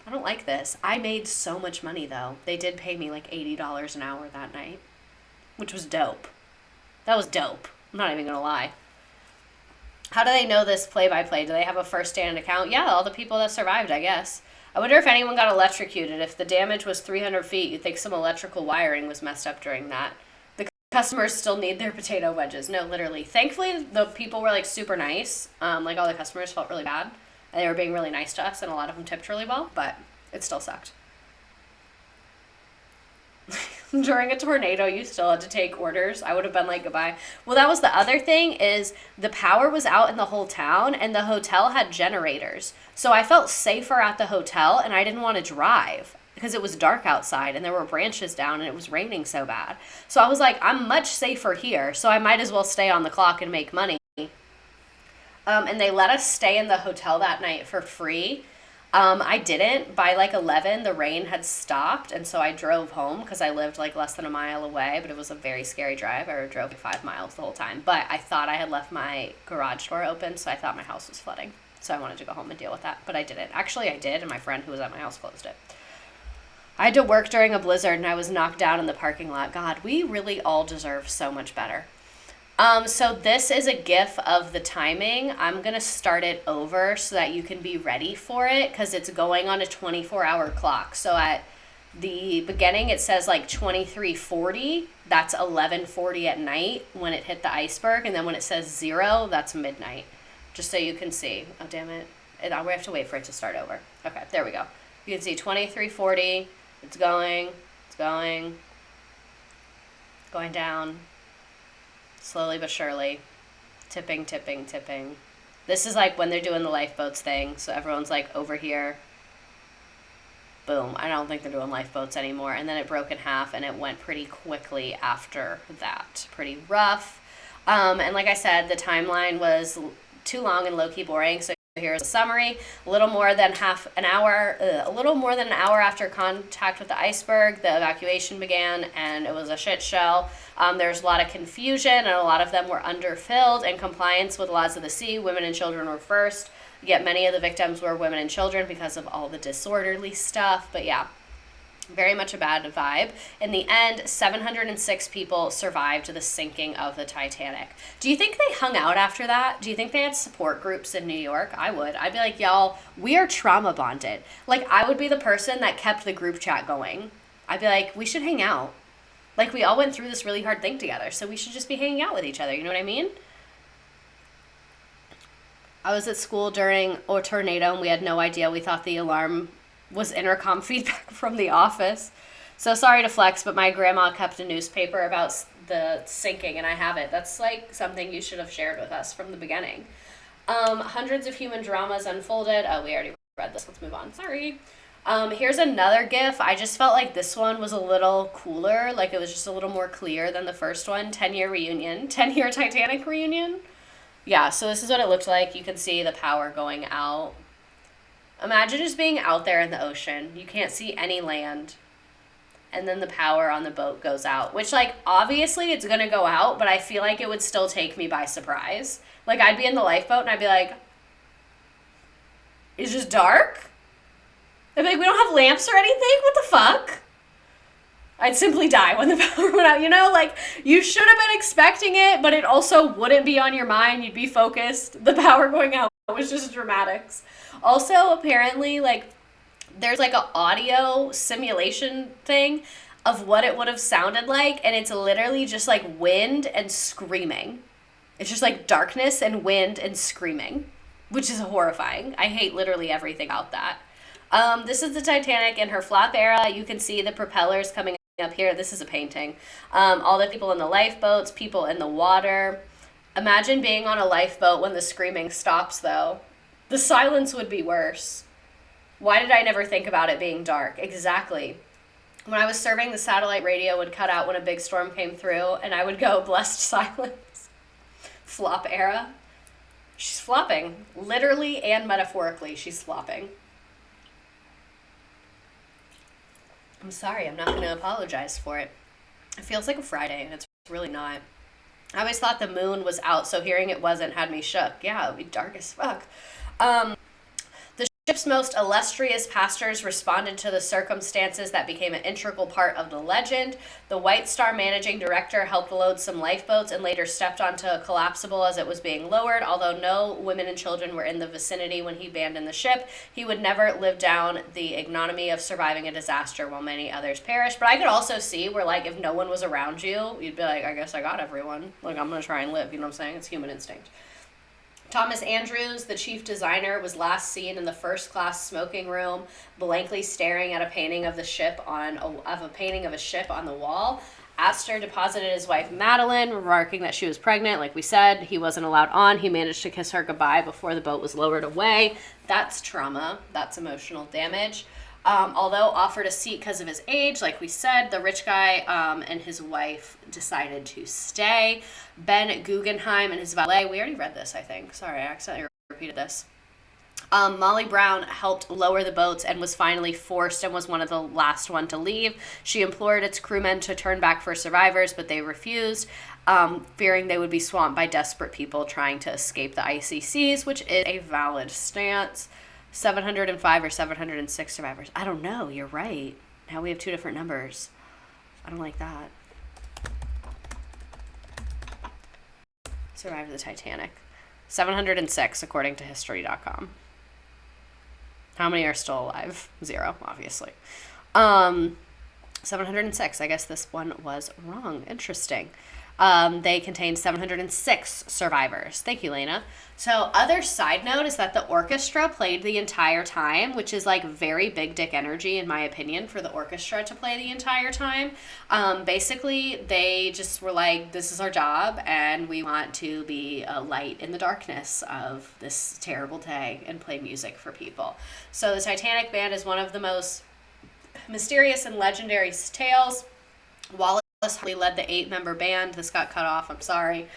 I don't like this. I made so much money, though. They did pay me like $80 an hour that night, which was dope. That was dope. I'm not even going to lie. How do they know this play-by-play? Do they have a first-hand account? Yeah, all the people that survived, I guess. I wonder if anyone got electrocuted. If the damage was 300 feet, you'd think some electrical wiring was messed up during that. The customers still need their potato wedges. No, literally. Thankfully, the people were like super nice. Like all the customers felt really bad. And they were being really nice to us, and a lot of them tipped really well, but it still sucked. During a tornado, you still had to take orders. I would have been like, goodbye. Well, that was the other thing, is the power was out in the whole town, and the hotel had generators. So I felt safer at the hotel, and I didn't want to drive because it was dark outside, and there were branches down, and it was raining so bad. So I was like, I'm much safer here, so I might as well stay on the clock and make money. And they let us stay in the hotel that night for free. I didn't. By like 11, the rain had stopped, and so I drove home because I lived like less than a mile away, but it was a very scary drive. I drove 5 miles the whole time, but I thought I had left my garage door open, so I thought my house was flooding. So I wanted to go home and deal with that, but I didn't. Actually, I did, and my friend who was at my house closed it. I had to work during a blizzard, and I was knocked down in the parking lot. God, we really all deserve so much better. So this is a GIF of the timing. I'm going to start it over so that you can be ready for it, because it's going on a 24-hour clock. So at the beginning, it says like 23:40. That's 11:40 at night when it hit the iceberg. And then when it says 0, that's midnight. Just so you can see. Oh, damn it. We have to wait for it to start over. Okay, there we go. You can see 23:40. It's going down. Slowly but surely. Tipping. This is like when they're doing the lifeboats thing. So everyone's like over here. Boom. I don't think they're doing lifeboats anymore. And then it broke in half, and it went pretty quickly after that. Pretty rough. And like I said, the timeline was too long and low-key boring. So here's a summary. A little more than an hour after contact with the iceberg, the evacuation began, and it was a shit show. There's a lot of confusion, and a lot of them were underfilled. In compliance with laws of the sea, women and children were first. Yet many of the victims were women and children because of all the disorderly stuff. But yeah, very much a bad vibe. In the end, 706 people survived the sinking of the Titanic. Do you think they hung out after that? Do you think they had support groups in New York? I would. I'd be like, y'all, we are trauma bonded. Like, I would be the person that kept the group chat going. I'd be like, we should hang out. Like, we all went through this really hard thing together, so we should just be hanging out with each other. You know what I mean? I was at school during a tornado, and we had no idea. We thought the alarm was intercom feedback from the office. So sorry to flex, but my grandma kept a newspaper about the sinking, and I have it. That's like something you should have shared with us from the beginning. Hundreds of human dramas unfolded. Oh, we already read this. Let's move on. Sorry. Here's another GIF. I just felt like this one was a little cooler. Like it was just a little more clear than the first one. 10-year reunion. 10-year Titanic reunion. Yeah, so this is what it looked like. You can see the power going out. Imagine just being out there in the ocean. You can't see any land. And then the power on the boat goes out. Which, like, obviously it's going to go out, but I feel like it would still take me by surprise. Like, I'd be in the lifeboat and I'd be like, it's just dark? I'd be like, we don't have lamps or anything? What the fuck? I'd simply die when the power went out, you know? Like, you should have been expecting it, but it also wouldn't be on your mind. You'd be focused. The power going out was just dramatics. Also, apparently, like, there's, like, an audio simulation thing of what it would have sounded like, and it's literally just, like, wind and screaming. It's just, like, darkness and wind and screaming, which is horrifying. I hate literally everything about that. This is the Titanic in her flop era. You can see the propellers coming up here. This is a painting. All the people in the lifeboats, people in the water. Imagine being on a lifeboat when the screaming stops, though. The silence would be worse. Why did I never think about it being dark? Exactly. When I was serving, the satellite radio would cut out when a big storm came through, and I would go, blessed silence. Flop era. She's flopping. Literally and metaphorically, she's flopping. I'm sorry, I'm not going to apologize for it. It feels like a Friday, and it's really not. I always thought the moon was out, so hearing it wasn't had me shook. Yeah, it would be dark as fuck. The ship's most illustrious pastors responded to the circumstances that became an integral part of the legend. The White Star managing director helped load some lifeboats and later stepped onto a collapsible as it was being lowered. Although no women and children were in the vicinity when he abandoned the ship, he would never live down the ignominy of surviving a disaster while many others perished. But I could also see where, like, if no one was around you, you'd be like, I guess I got everyone. Like, I'm going to try and live. You know what I'm saying? It's human instinct. Thomas Andrews, the chief designer, was last seen in the first-class smoking room, blankly staring at a painting of a ship on the wall. Astor deposited his wife Madeline, remarking that she was pregnant. Like we said, he wasn't allowed on. He managed to kiss her goodbye before the boat was lowered away. That's trauma. That's emotional damage. Although offered a seat because of his age, like we said, the rich guy and his wife decided to stay. Ben Guggenheim and his valet, we already read this, I think. Sorry, I accidentally repeated this. Molly Brown helped lower the boats and was finally forced and was one of the last one to leave. She implored its crewmen to turn back for survivors, but they refused, fearing they would be swamped by desperate people trying to escape the icy seas, which is a valid stance. 705 or 706 survivors. I don't know. You're right. Now we have two different numbers. I don't like that. Survived the Titanic. 706, according to History.com. How many are still alive? 0, obviously. 706. I guess this one was wrong. Interesting. They contained 706 survivors. Thank you, Lena. So, other side note is that the orchestra played the entire time, which is like very big dick energy, in my opinion, for the orchestra to play the entire time. Basically, they just were like, this is our job, and we want to be a light in the darkness of this terrible day and play music for people. So, the Titanic Band is one of the most mysterious and legendary tales. Wallace Hartley led the 8-member band. This got cut off. I'm sorry.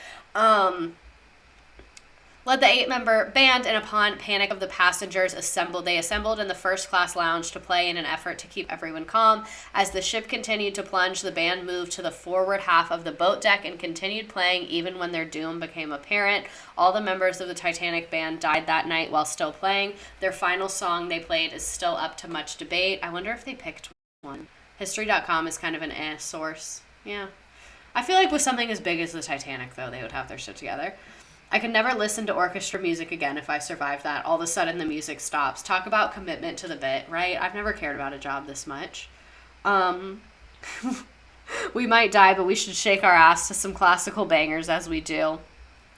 Led the 8-member band, and upon panic of the passengers, they assembled in the first-class lounge to play in an effort to keep everyone calm. As the ship continued to plunge, the band moved to the forward half of the boat deck and continued playing even when their doom became apparent. All the members of the Titanic Band died that night while still playing. Their final song they played is still up to much debate. I wonder if they picked one. History.com is kind of an source. Yeah. I feel like with something as big as the Titanic, though, they would have their shit together. I could never listen to orchestra music again if I survived that. All of a sudden, the music stops. Talk about commitment to the bit, right? I've never cared about a job this much. We might die, but we should shake our ass to some classical bangers as we do.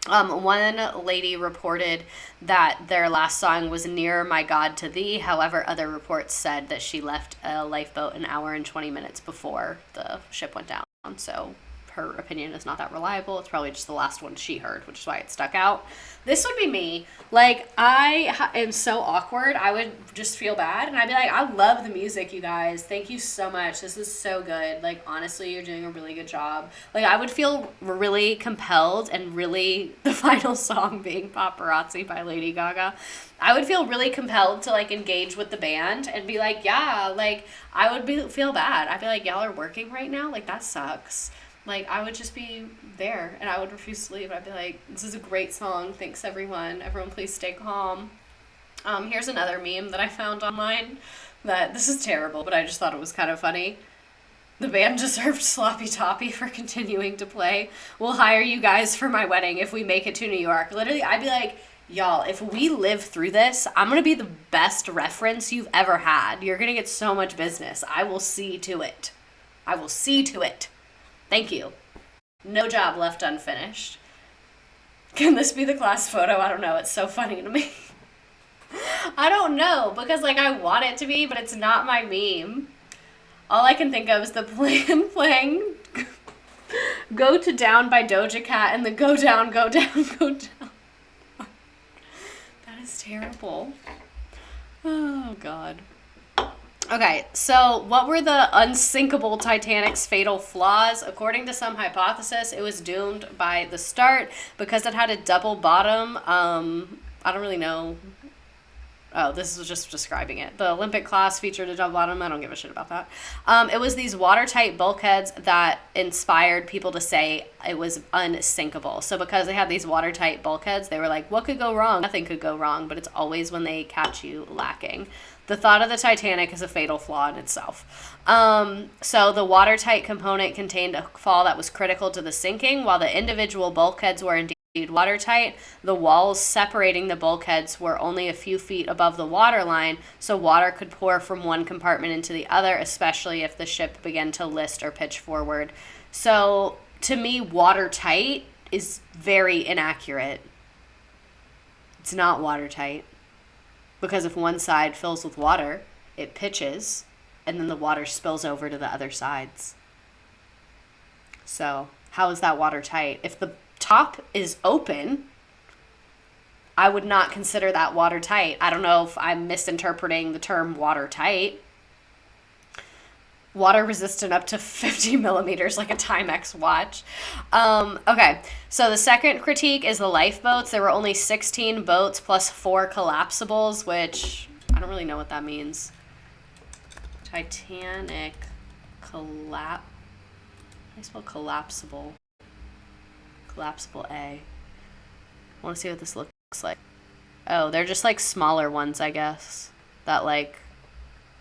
One lady reported that their last song was Nearer My God to Thee. However, other reports said that she left a lifeboat an hour and 20 minutes before the ship went down. So her opinion is not that reliable. It's probably just the last one she heard, which is why it stuck out. This would be me. Like, I am so awkward. I would just feel bad. And I'd be like, I love the music, you guys. Thank you so much. This is so good. Like, honestly, you're doing a really good job. Like, I would feel really compelled, and really, the final song being Paparazzi by Lady Gaga, I would feel really compelled to, like, engage with the band and be like, yeah, like, I would feel bad. I'd be like, y'all are working right now? Like, that sucks. Like, I would just be there, and I would refuse to leave. I'd be like, this is a great song. Thanks, everyone. Everyone, please stay calm. Here's another meme that I found online that, this is terrible, but I just thought it was kind of funny. The band deserved sloppy toppy for continuing to play. We'll hire you guys for my wedding if we make it to New York. Literally, I'd be like, y'all, if we live through this, I'm going to be the best reference you've ever had. You're going to get so much business. I will see to it. I will see to it. Thank you. No job left unfinished. Can this be the class photo? I don't know. It's so funny to me. I don't know, because, like, I want it to be, but it's not my meme. All I can think of is the playing Go to Down by Doja Cat and the Go Down, Go Down, Go Down. That is terrible. Oh, God. Okay, so what were the unsinkable Titanic's fatal flaws? According to some hypothesis, it was doomed by the start because it had a double bottom. I don't really know. Oh, this was just describing it. The Olympic class featured a double bottom. I don't give a shit about that. It was these watertight bulkheads that inspired people to say it was unsinkable. So because they had these watertight bulkheads, they were like, what could go wrong? Nothing could go wrong, but it's always when they catch you lacking. The thought of the Titanic is a fatal flaw in itself. So the watertight component contained a fall that was critical to the sinking. While the individual bulkheads were indeed watertight, the walls separating the bulkheads were only a few feet above the waterline, so water could pour from one compartment into the other, especially if the ship began to list or pitch forward. So to me, watertight is very inaccurate. It's not watertight. Because if one side fills with water, it pitches, and then the water spills over to the other sides. So how is that watertight? If the top is open, I would not consider that watertight. I don't know if I'm misinterpreting the term watertight. Water resistant up to 50 millimeters, like a Timex watch. Okay, so the second critique is the lifeboats. There were only 16 boats plus 4 collapsibles, which I don't really know what that means. Titanic How do I spell collapsible? Collapsible A. I want to see what this looks like. Oh, they're just like smaller ones, I guess, that like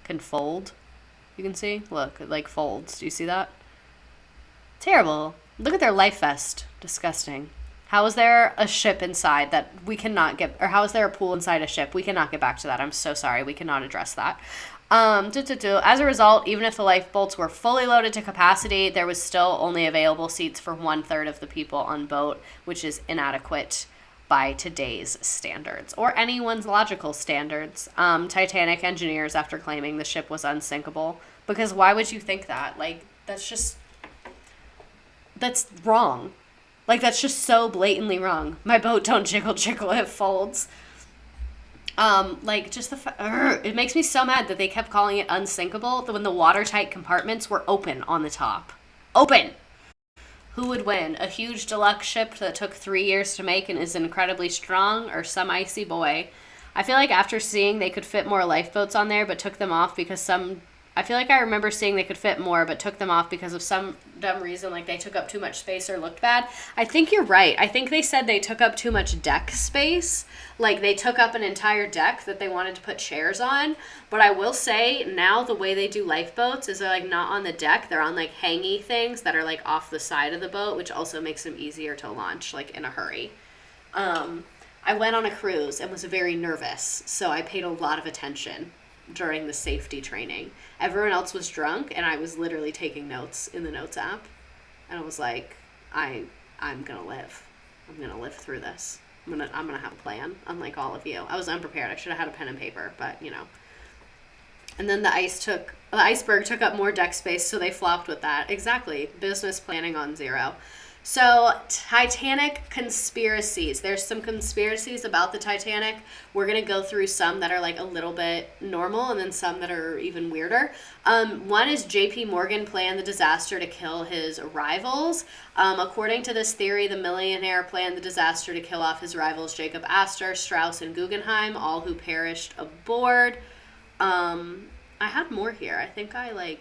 can fold. You can see? Look, it like folds. Do you see that? Terrible. Look at their life vest. Disgusting. How is there a ship inside that we cannot get, or how is there a pool inside a ship? We cannot get back to that. I'm so sorry. We cannot address that. As a result, even if the lifeboats were fully loaded to capacity, there was still only available seats for 1/3 of the people on boat, which is inadequate by today's standards, or anyone's logical standards. Titanic engineers, after claiming the ship was unsinkable, because why would you think that? Like, that's wrong. Like, that's just so blatantly wrong. My boat don't jiggle, it folds. It makes me so mad that they kept calling it unsinkable when the watertight compartments were open on the top. Open! Who would win? A huge deluxe ship that took 3 years to make and is incredibly strong, or some icy boy? I feel like after seeing they could fit more lifeboats on there, but took them off because I feel like I remember seeing they could fit more, but took them off because of some dumb reason, like they took up too much space or looked bad. I think you're right. I think they said they took up too much deck space. Like, they took up an entire deck that they wanted to put chairs on. But I will say, now the way they do lifeboats is they're, like, not on the deck. They're on, like, hangy things that are, like, off the side of the boat, which also makes them easier to launch, like, in a hurry. I went on a cruise and was very nervous, so I paid a lot of attention during the safety training. Everyone else was drunk, and I was literally taking notes in the notes app. And I was like, I'm going to live. I'm going to live through this. I'm gonna have a plan, unlike all of you. I was unprepared. I should have had a pen and paper, but, you know. And then the iceberg took up more deck space, so they flopped with that. Exactly. Business planning on zero. So, Titanic conspiracies. There's some conspiracies about the Titanic. We're going to go through some that are like a little bit normal and then some that are even weirder. One is JP Morgan planned the disaster to kill his rivals. According to this theory, the millionaire planned the disaster to kill off his rivals Jacob Astor, Strauss, and Guggenheim, all who perished aboard. I had more here. I think I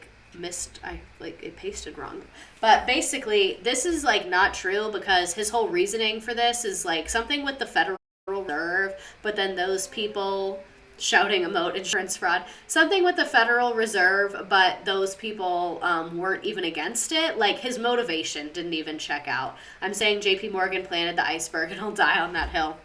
it pasted wrong. But basically, this is like not true because his whole reasoning for this is like something with the Federal Reserve, but then those people shouting emote insurance fraud. Something with the Federal Reserve, but those people weren't even against it. Like his motivation didn't even check out. I'm saying JP Morgan planted the iceberg and he'll die on that hill.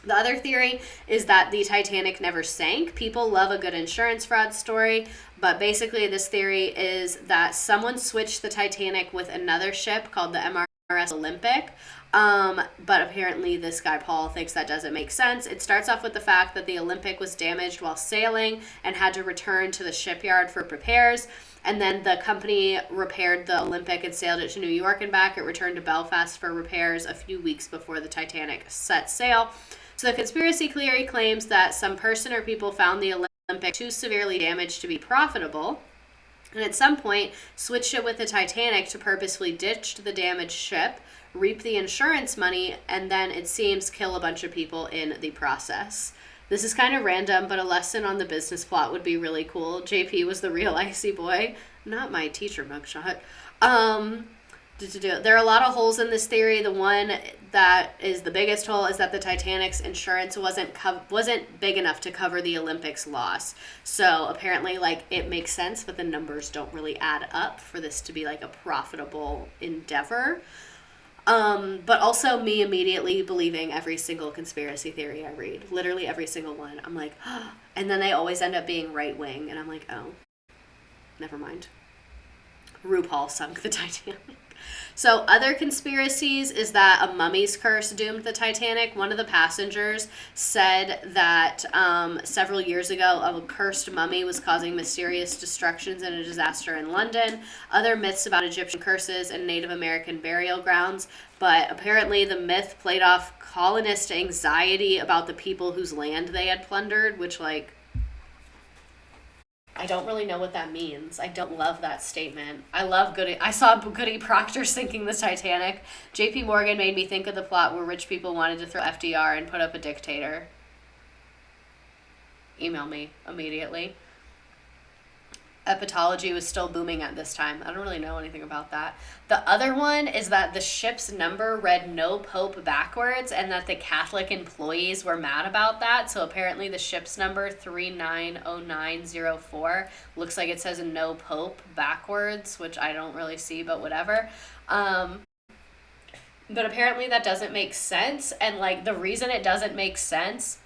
The other theory is that the Titanic never sank. People love a good insurance fraud story, but basically this theory is that someone switched the Titanic with another ship called the MRS Olympic, but apparently this guy Paul thinks that doesn't make sense. It starts off with the fact that the Olympic was damaged while sailing and had to return to the shipyard for repairs. And then the company repaired the Olympic and sailed it to New York and back. It returned to Belfast for repairs a few weeks before the Titanic set sail. So the conspiracy theory claims that some person or people found the Olympic too severely damaged to be profitable, and at some point switched it with the Titanic to purposefully ditch the damaged ship, reap the insurance money, and then it seems kill a bunch of people in the process. This is kind of random, but a lesson on the business plot would be really cool. JP was the real icy boy, not my teacher mugshot. There are a lot of holes in this theory. The one that is the biggest hole is that the Titanic's insurance wasn't big enough to cover the Olympics loss. So apparently, like, it makes sense, but the numbers don't really add up for this to be like a profitable endeavor. But also me immediately believing every single conspiracy theory I read, literally every single one. I'm like, oh. And then they always end up being right wing, and I'm like, oh, never mind. RuPaul sunk the Titanic. So other conspiracies is that a mummy's curse doomed the Titanic. One of the passengers said that several years ago a cursed mummy was causing mysterious destructions in a disaster in London. Other myths about Egyptian curses and Native American burial grounds. But apparently the myth played off colonist anxiety about the people whose land they had plundered, which, like, I don't really know what that means. I don't love that statement. I saw Goody Proctor sinking the Titanic. JP Morgan made me think of the plot where rich people wanted to throw FDR and put up a dictator. Email me immediately. Epitology was still booming at this time. I don't really know anything about that. The other one is that the ship's number read no pope backwards and that the Catholic employees were mad about that. So apparently the ship's number 390904 looks like it says no pope backwards, which I don't really see, but whatever. But apparently that doesn't make sense. And like the reason it doesn't make sense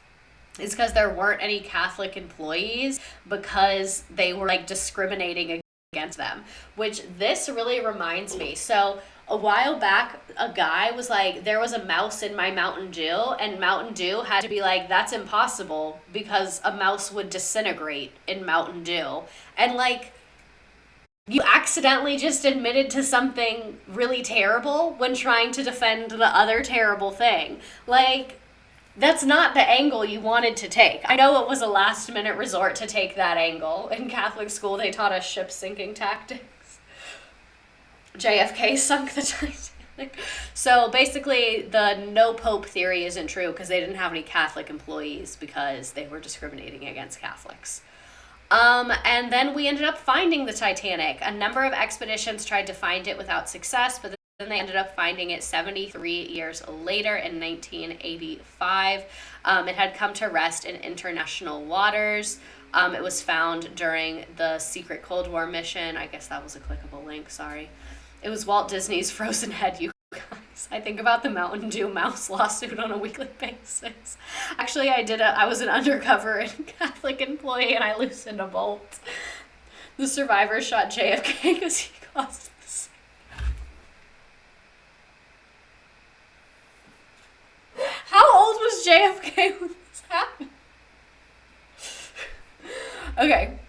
is because there weren't any Catholic employees because they were like discriminating against them, which this really reminds me. So a while back, a guy was like, there was a mouse in my Mountain Dew, and Mountain Dew had to be like, that's impossible because a mouse would disintegrate in Mountain Dew. And like, you accidentally just admitted to something really terrible when trying to defend the other terrible thing. Like, that's not the angle you wanted to take. I know it was a last-minute resort to take that angle. In Catholic school, they taught us ship-sinking tactics. JFK sunk the Titanic. So basically, the no pope theory isn't true because they didn't have any Catholic employees because they were discriminating against Catholics. And then we ended up finding the Titanic. A number of expeditions tried to find it without success, but then they ended up finding it 73 years later in 1985. It had come to rest in international waters. It was found during the secret Cold War mission. I guess that was a clickable link, sorry. It was Walt Disney's Frozen Head, you guys. I think about the Mountain Dew mouse lawsuit on a weekly basis. Actually, I was an undercover and Catholic employee and I loosened a bolt. The survivors shot JFK because he caused this. How old was JFK when this happened? Okay.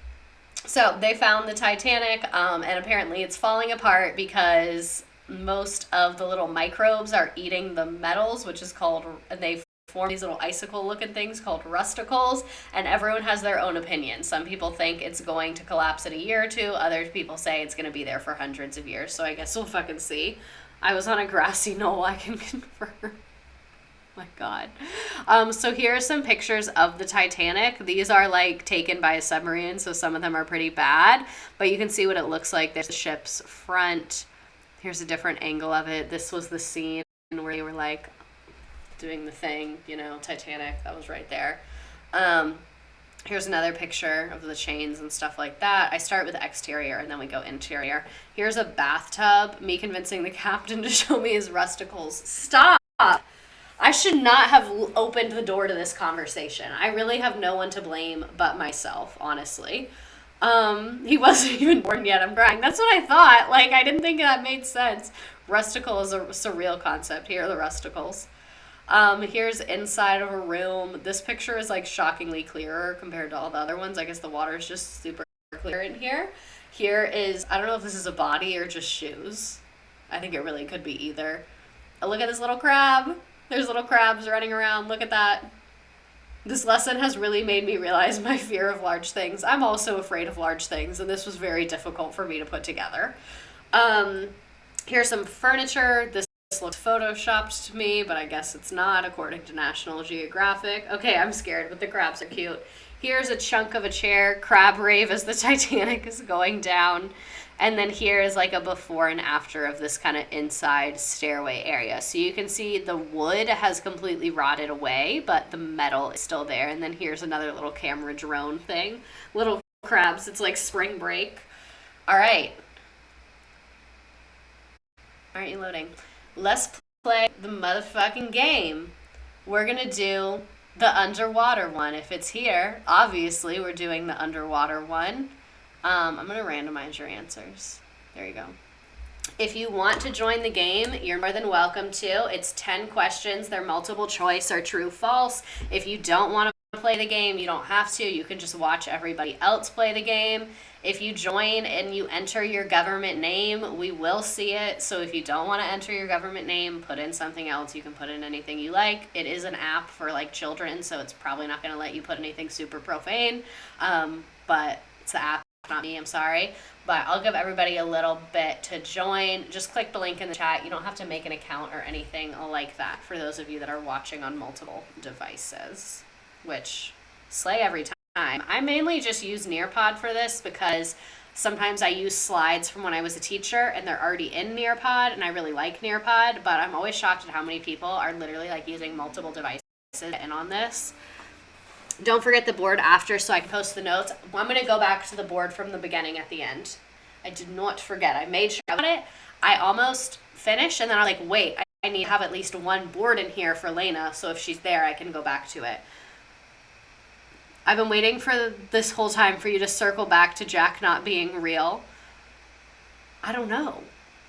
So they found the Titanic, and apparently it's falling apart because most of the little microbes are eating the metals, which is called, they form these little icicle looking things called rusticles, and everyone has their own opinion. Some people think it's going to collapse in a year or two, other people say it's going to be there for hundreds of years, so I guess we'll fucking see. I was on a grassy knoll, I can confirm. My God. So here are some pictures of the Titanic. These are like taken by a submarine, so some of them are pretty bad, but you can see what it looks like. There's the ship's front. Here's a different angle of it. This was the scene where they were like doing the thing, you know, Titanic. That was right there. Here's another picture of the chains and stuff like that. I start with exterior and then we go interior. Here's a bathtub. Me convincing the captain to show me his rusticles. Stop! I should not have opened the door to this conversation. I really have no one to blame but myself, honestly. He wasn't even born yet. I'm crying. That's what I thought. Like, I didn't think that made sense. Rusticle is a surreal concept. Here are the rusticles. Here's inside of a room. This picture is like shockingly clearer compared to all the other ones. I guess the water is just super clear in here. Here is, I don't know if this is a body or just shoes. I think it really could be either. Oh, look at this little crab. There's little crabs running around. Look at that. This lesson has really made me realize my fear of large things. I'm also afraid of large things, and this was very difficult for me to put together. Here's some furniture. This looks photoshopped to me, but I guess it's not, according to National Geographic. Okay, I'm scared, but the crabs are cute. Here's a chunk of a chair. Crab rave as the Titanic is going down. And then here is like a before and after of this kind of inside stairway area. So you can see the wood has completely rotted away, but the metal is still there. And then here's another little camera drone thing. Little crabs. It's like spring break. All right. Aren't you loading? Let's play the motherfucking game. We're going to do the underwater one. If it's here, obviously we're doing the underwater one. I'm going to randomize your answers. There you go. If you want to join the game, you're more than welcome to. It's 10 questions. They're multiple choice or true, false. If you don't want to play the game, you don't have to. You can just watch everybody else play the game. If you join and you enter your government name, we will see it. So if you don't want to enter your government name, put in something else. You can put in anything you like. It is an app for like children, so it's probably not going to let you put anything super profane. But it's the app. Not me, I'm sorry, but I'll give everybody a little bit to join. Just click the link in the chat. You don't have to make an account or anything like that for those of you that are watching on multiple devices, which slay every time. I mainly just use Nearpod for this because sometimes I use slides from when I was a teacher and they're already in Nearpod, and I really like Nearpod, but I'm always shocked at how many people are literally like using multiple devices in on this. Don't forget the board after so I can post the notes. I'm going to go back to the board from the beginning at the end. I did not forget. I made sure I got it. I almost finished, and then I'm like, wait, I need to have at least one board in here for Lena, so if she's there, I can go back to it. I've been waiting for this whole time for you to circle back to Jack not being real. I don't know.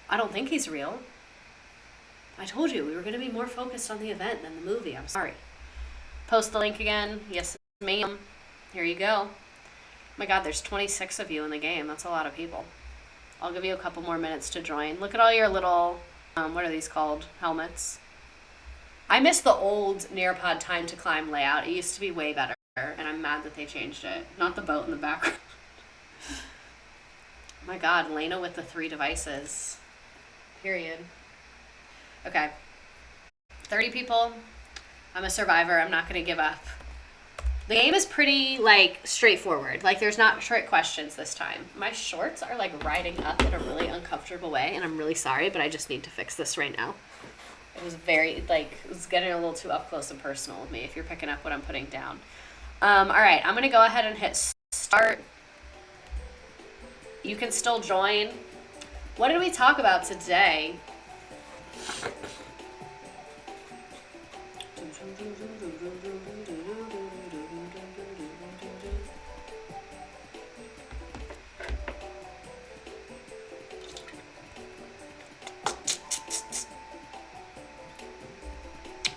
I don't think he's real. I told you we were going to be more focused on the event than the movie. I'm sorry. Post the link again. Yes, ma'am. Here you go. Oh my God, there's 26 of you in the game. That's a lot of people. I'll give you a couple more minutes to join. Look at all your little, what are these called? Helmets. I miss the old Nearpod Time to Climb layout. It used to be way better, and I'm mad that they changed it. Not the boat in the background. Oh my God, Lena with the 3 devices. Period. Okay. 30 people. I'm a survivor. I'm not going to give up. The game is pretty, like, straightforward. Like, there's not trick questions this time. My shorts are, like, riding up in a really uncomfortable way, and I'm really sorry, but I just need to fix this right now. It was very, like, it was getting a little too up close and personal with me, if you're picking up what I'm putting down. All right, I'm going to go ahead and hit start. You can still join. What did we talk about today?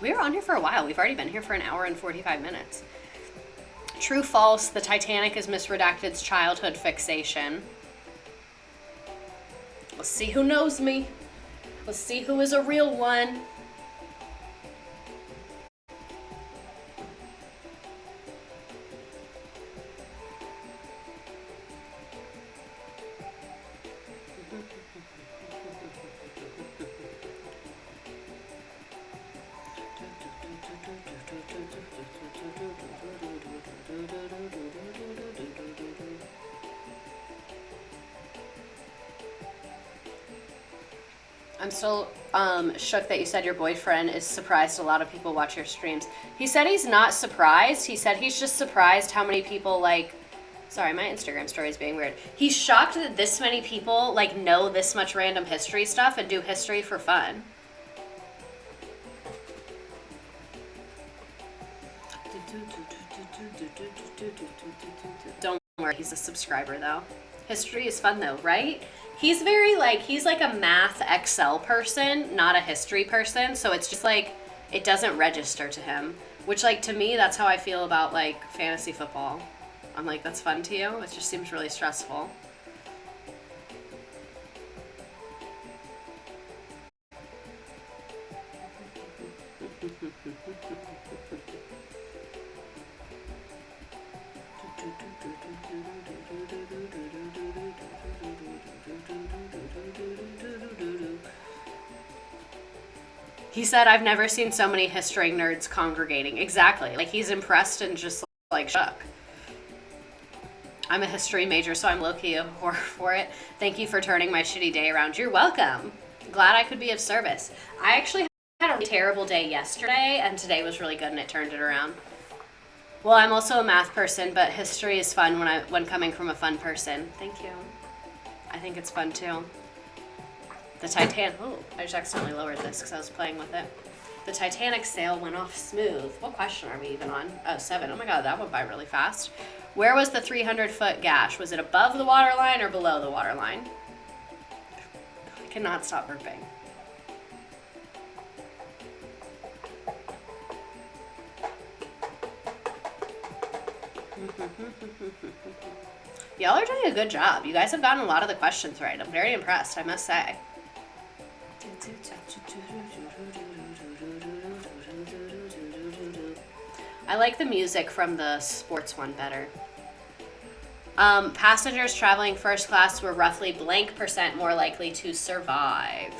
We were on here for a while. We've already been here for an hour and 45 minutes. True, false, the Titanic is Miss Redacted's childhood fixation. Let's see who knows me. Let's see who is a real one. I'm still shook that you said your boyfriend is surprised a lot of people watch your streams. He said he's not surprised. He said he's just surprised how many people, like... Sorry, my Instagram story is being weird. He's shocked that this many people, like, know this much random history stuff and do history for fun. Don't worry, he's a subscriber, though. History is fun, though, right? He's very, like, he's like a math Excel person, not a history person, so it's just, like, it doesn't register to him. Which, like, to me, that's how I feel about, like, fantasy football. I'm like, that's fun to you? It just seems really stressful. He said, I've never seen so many history nerds congregating. Exactly. Like, he's impressed and just, like, shook. I'm a history major, so I'm low-key a whore for it. Thank you for turning my shitty day around. You're welcome. Glad I could be of service. I actually had a terrible day yesterday, and today was really good, and it turned it around. Well, I'm also a math person, but history is fun when coming from a fun person. Thank you. I think it's fun, too. The Titanic... Oh, I just accidentally lowered this because I was playing with it. The Titanic sail went off smooth. What question are we even on? Oh, 7. Oh my god, that went by really fast. Where was the 300-foot gash? Was it above the waterline or below the waterline? I cannot stop burping. Y'all are doing a good job. You guys have gotten a lot of the questions right. I'm very impressed, I must say. I like the music from the sports one better. Passengers traveling first class were roughly blank % more likely to survive.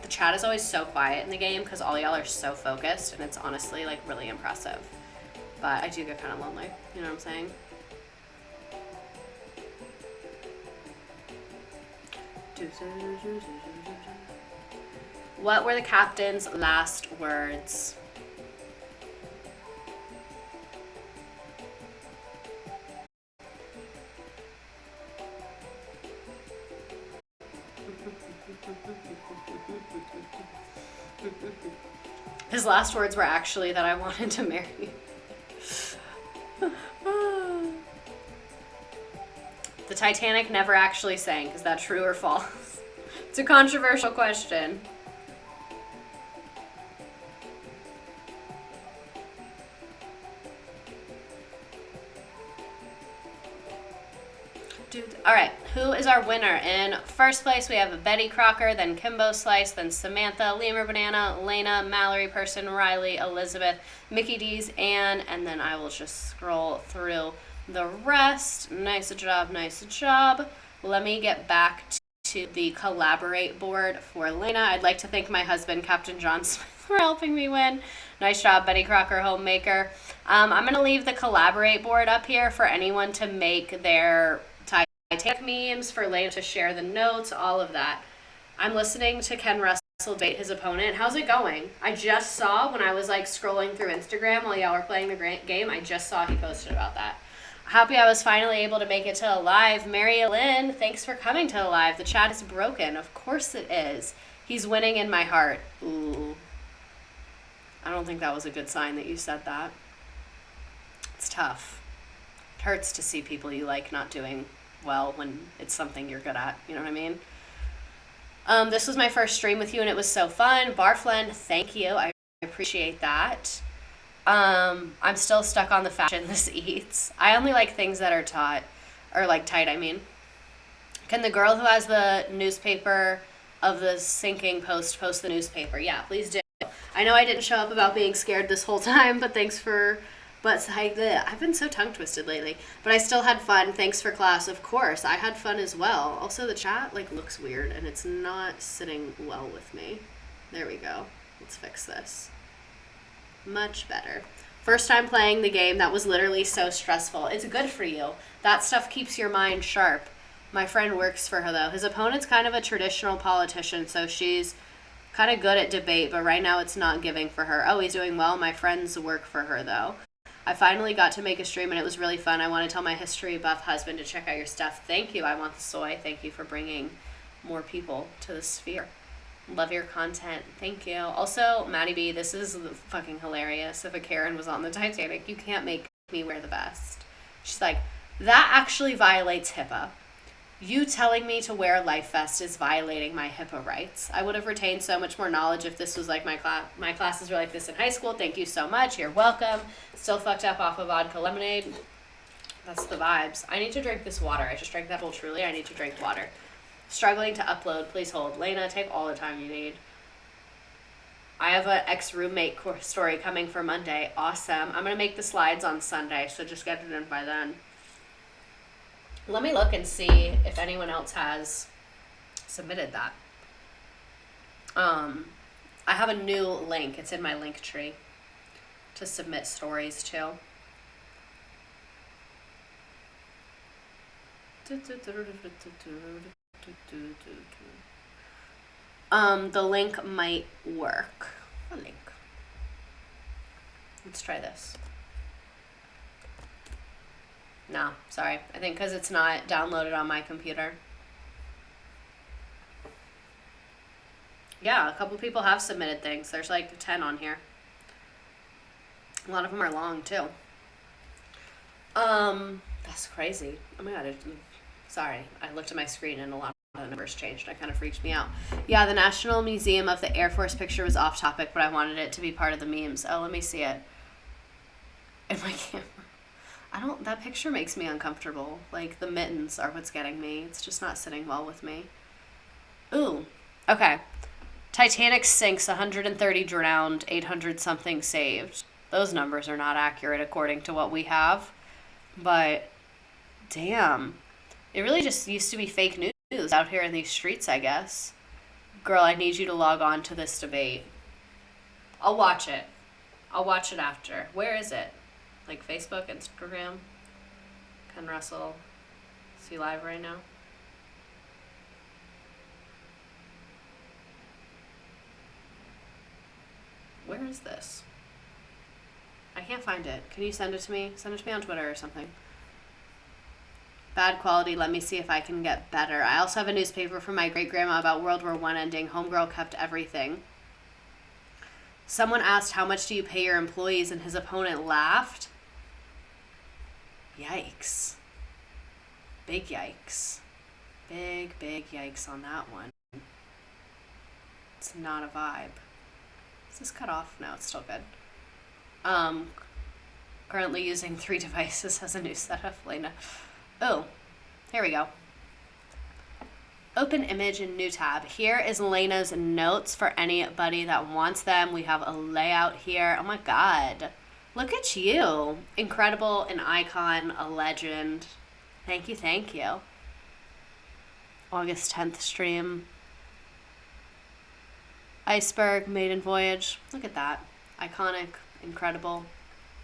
The chat is always so quiet in the game because all y'all are so focused, and it's honestly, like, really impressive. But I do get kind of lonely, you know what I'm saying? What were the captain's last words? His last words were actually that I wanted to marry you. The Titanic never actually sank. Is that true or false? It's a controversial question. All right, who is our winner? In first place, we have Betty Crocker, then Kimbo Slice, then Samantha, Lemur Banana, Lena, Mallory Person, Riley, Elizabeth, Mickey D's, Anne, and then I will just scroll through the rest. Nice job, nice job. Let me get back to the collaborate board for Lena. I'd like to thank my husband, Captain John Smith, for helping me win. Nice job, Betty Crocker, homemaker. I'm going to leave the collaborate board up here for anyone to make their Titanic memes, for Lena to share the notes, all of that. I'm listening to Ken Russell date his opponent. How's it going? I just saw when I was like scrolling through Instagram while y'all were playing the game, I just saw he posted about that. Happy I was finally able to make it to a live. Mary Lynn, thanks for coming to the live. The chat is broken. Of course it is. He's winning in my heart. Ooh. I don't think that was a good sign that you said that. It's tough. It hurts to see people you like not doing well when it's something you're good at. You know what I mean? This was my first stream with you and it was so fun. Barflen, thank you. I appreciate that. I'm still stuck on the fashion this eats. I only like things that are tight, I mean. Can the girl who has the newspaper of the sinking post the newspaper? Yeah, please do. I know I didn't show up about being scared this whole time, but thanks for... But I've been so tongue twisted lately. But I still had fun. Thanks for class. Of course, I had fun as well. Also, the chat looks weird, and it's not sitting well with me. There we go. Let's fix this. Much better. First time playing the game. That was literally so stressful. It's good for you. That stuff keeps your mind sharp. My friend works for her, though. His opponent's kind of a traditional politician, so she's kind of good at debate, but right now it's not giving for her. Oh, he's doing well. My friends work for her, though. I finally got to make a stream, and it was really fun. I want to tell my history buff husband to check out your stuff. Thank you. I want the soy. Thank you for bringing more people to the sphere. Love your content. Thank you. Also, Maddie B, this is fucking hilarious. If a Karen was on the Titanic, you can't make me wear the vest. She's like, that actually violates HIPAA. You telling me to wear a life vest is violating my HIPAA rights. I would have retained so much more knowledge if this was like my class. My classes were like this in high school. Thank you so much. You're welcome. Still fucked up off of vodka lemonade. That's the vibes. I need to drink this water. I just drank that whole Truly. I need to drink water. Struggling to upload. Please hold. Lena, take all the time you need. I have an ex-roommate story coming for Monday. Awesome. I'm going to make the slides on Sunday, so just get it in by then. Let me look and see if anyone else has submitted that. I have a new link. It's in my link tree to submit stories to. The link might work. A link. Let's try this. No, sorry. I think because it's not downloaded on my computer. Yeah, a couple people have submitted things. There's like 10 on here. A lot of them are long too. That's crazy. Oh my god. Sorry, I looked at my screen and a lot of the numbers changed. That kind of freaked me out. Yeah, the National Museum of the Air Force picture was off topic, but I wanted it to be part of the memes. Oh, let me see it. In my camera. That picture makes me uncomfortable. Like, the mittens are what's getting me. It's just not sitting well with me. Ooh, okay. Titanic sinks, 130 drowned, 800 something saved. Those numbers are not accurate according to what we have. But, damn. It really just used to be fake news out here in these streets, I guess. Girl, I need you to log on to this debate. I'll watch it. I'll watch it after. Where is it? Like Facebook, Instagram? Ken Russell. Is he live right now? Where is this? I can't find it. Can you send it to me? Send it to me on Twitter or something. Bad quality. Let me see if I can get better. I also have a newspaper from my great-grandma about World War I ending. Homegirl kept everything. Someone asked, how much do you pay your employees? And his opponent laughed. Yikes. Big yikes. Big, big yikes on that one. It's not a vibe. Is this cut off? No, it's still good. Currently using 3 devices as a new setup, Lena. Oh, here we go. Open image in new tab. Here is Lena's notes for anybody that wants them. We have a layout here. Oh my god. Look at you. Incredible, an icon, a legend. Thank you, thank you. August 10th stream. Iceberg, maiden voyage. Look at that. Iconic, incredible,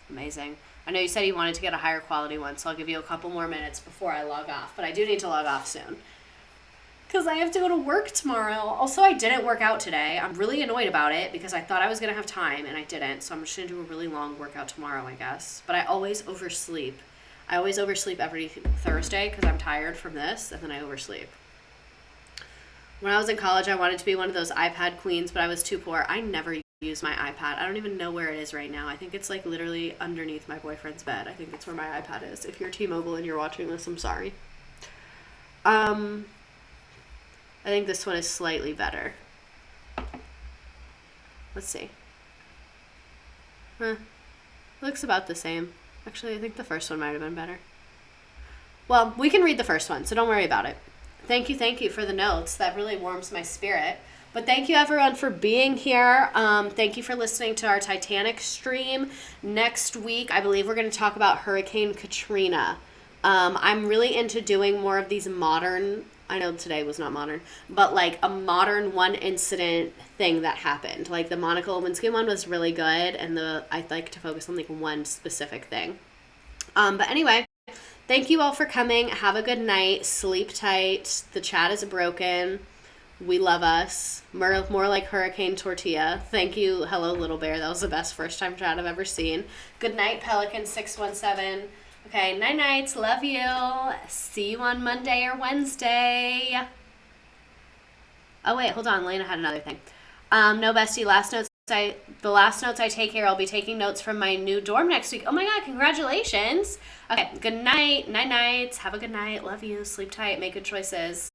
amazing. I know you said you wanted to get a higher quality one, so I'll give you a couple more minutes before I log off. But I do need to log off soon, because I have to go to work tomorrow. Also, I didn't work out today. I'm really annoyed about it because I thought I was going to have time, and I didn't. So I'm just going to do a really long workout tomorrow, I guess. But I always oversleep. I always oversleep every Thursday because I'm tired from this, and then I oversleep. When I was in college, I wanted to be one of those iPad queens, but I was too poor. I never use my iPad. I don't even know where it is right now. I think it's like literally underneath my boyfriend's bed. I think that's where my iPad is. If you're T-Mobile and you're watching this, I'm sorry. I think this one is slightly better. Let's see. Looks about the same. Actually, I think the first one might have been better. Well, we can read the first one, so don't worry about it. Thank you for the notes. That really warms my spirit. But thank you, everyone, for being here. Thank you for listening to our Titanic stream. Next week, I believe we're going to talk about Hurricane Katrina. I'm really into doing more of these modern, I know today was not modern, but like a modern one incident thing that happened. Like the Monica Lewinsky one was really good, and I'd like to focus on like one specific thing. But anyway, thank you all for coming. Have a good night. Sleep tight. The chat is broken. We love us. More like Hurricane Tortilla. Thank you, Hello Little Bear. That was the best first time chat I've ever seen. Good night, Pelican 617. Okay, night nights. Love you. See you on Monday or Wednesday. Oh wait, hold on. Lena had another thing. No, bestie. The last notes I take here, I'll be taking notes from my new dorm next week. Oh my god, congratulations. Okay, good night. Night nights. Have a good night. Love you. Sleep tight. Make good choices.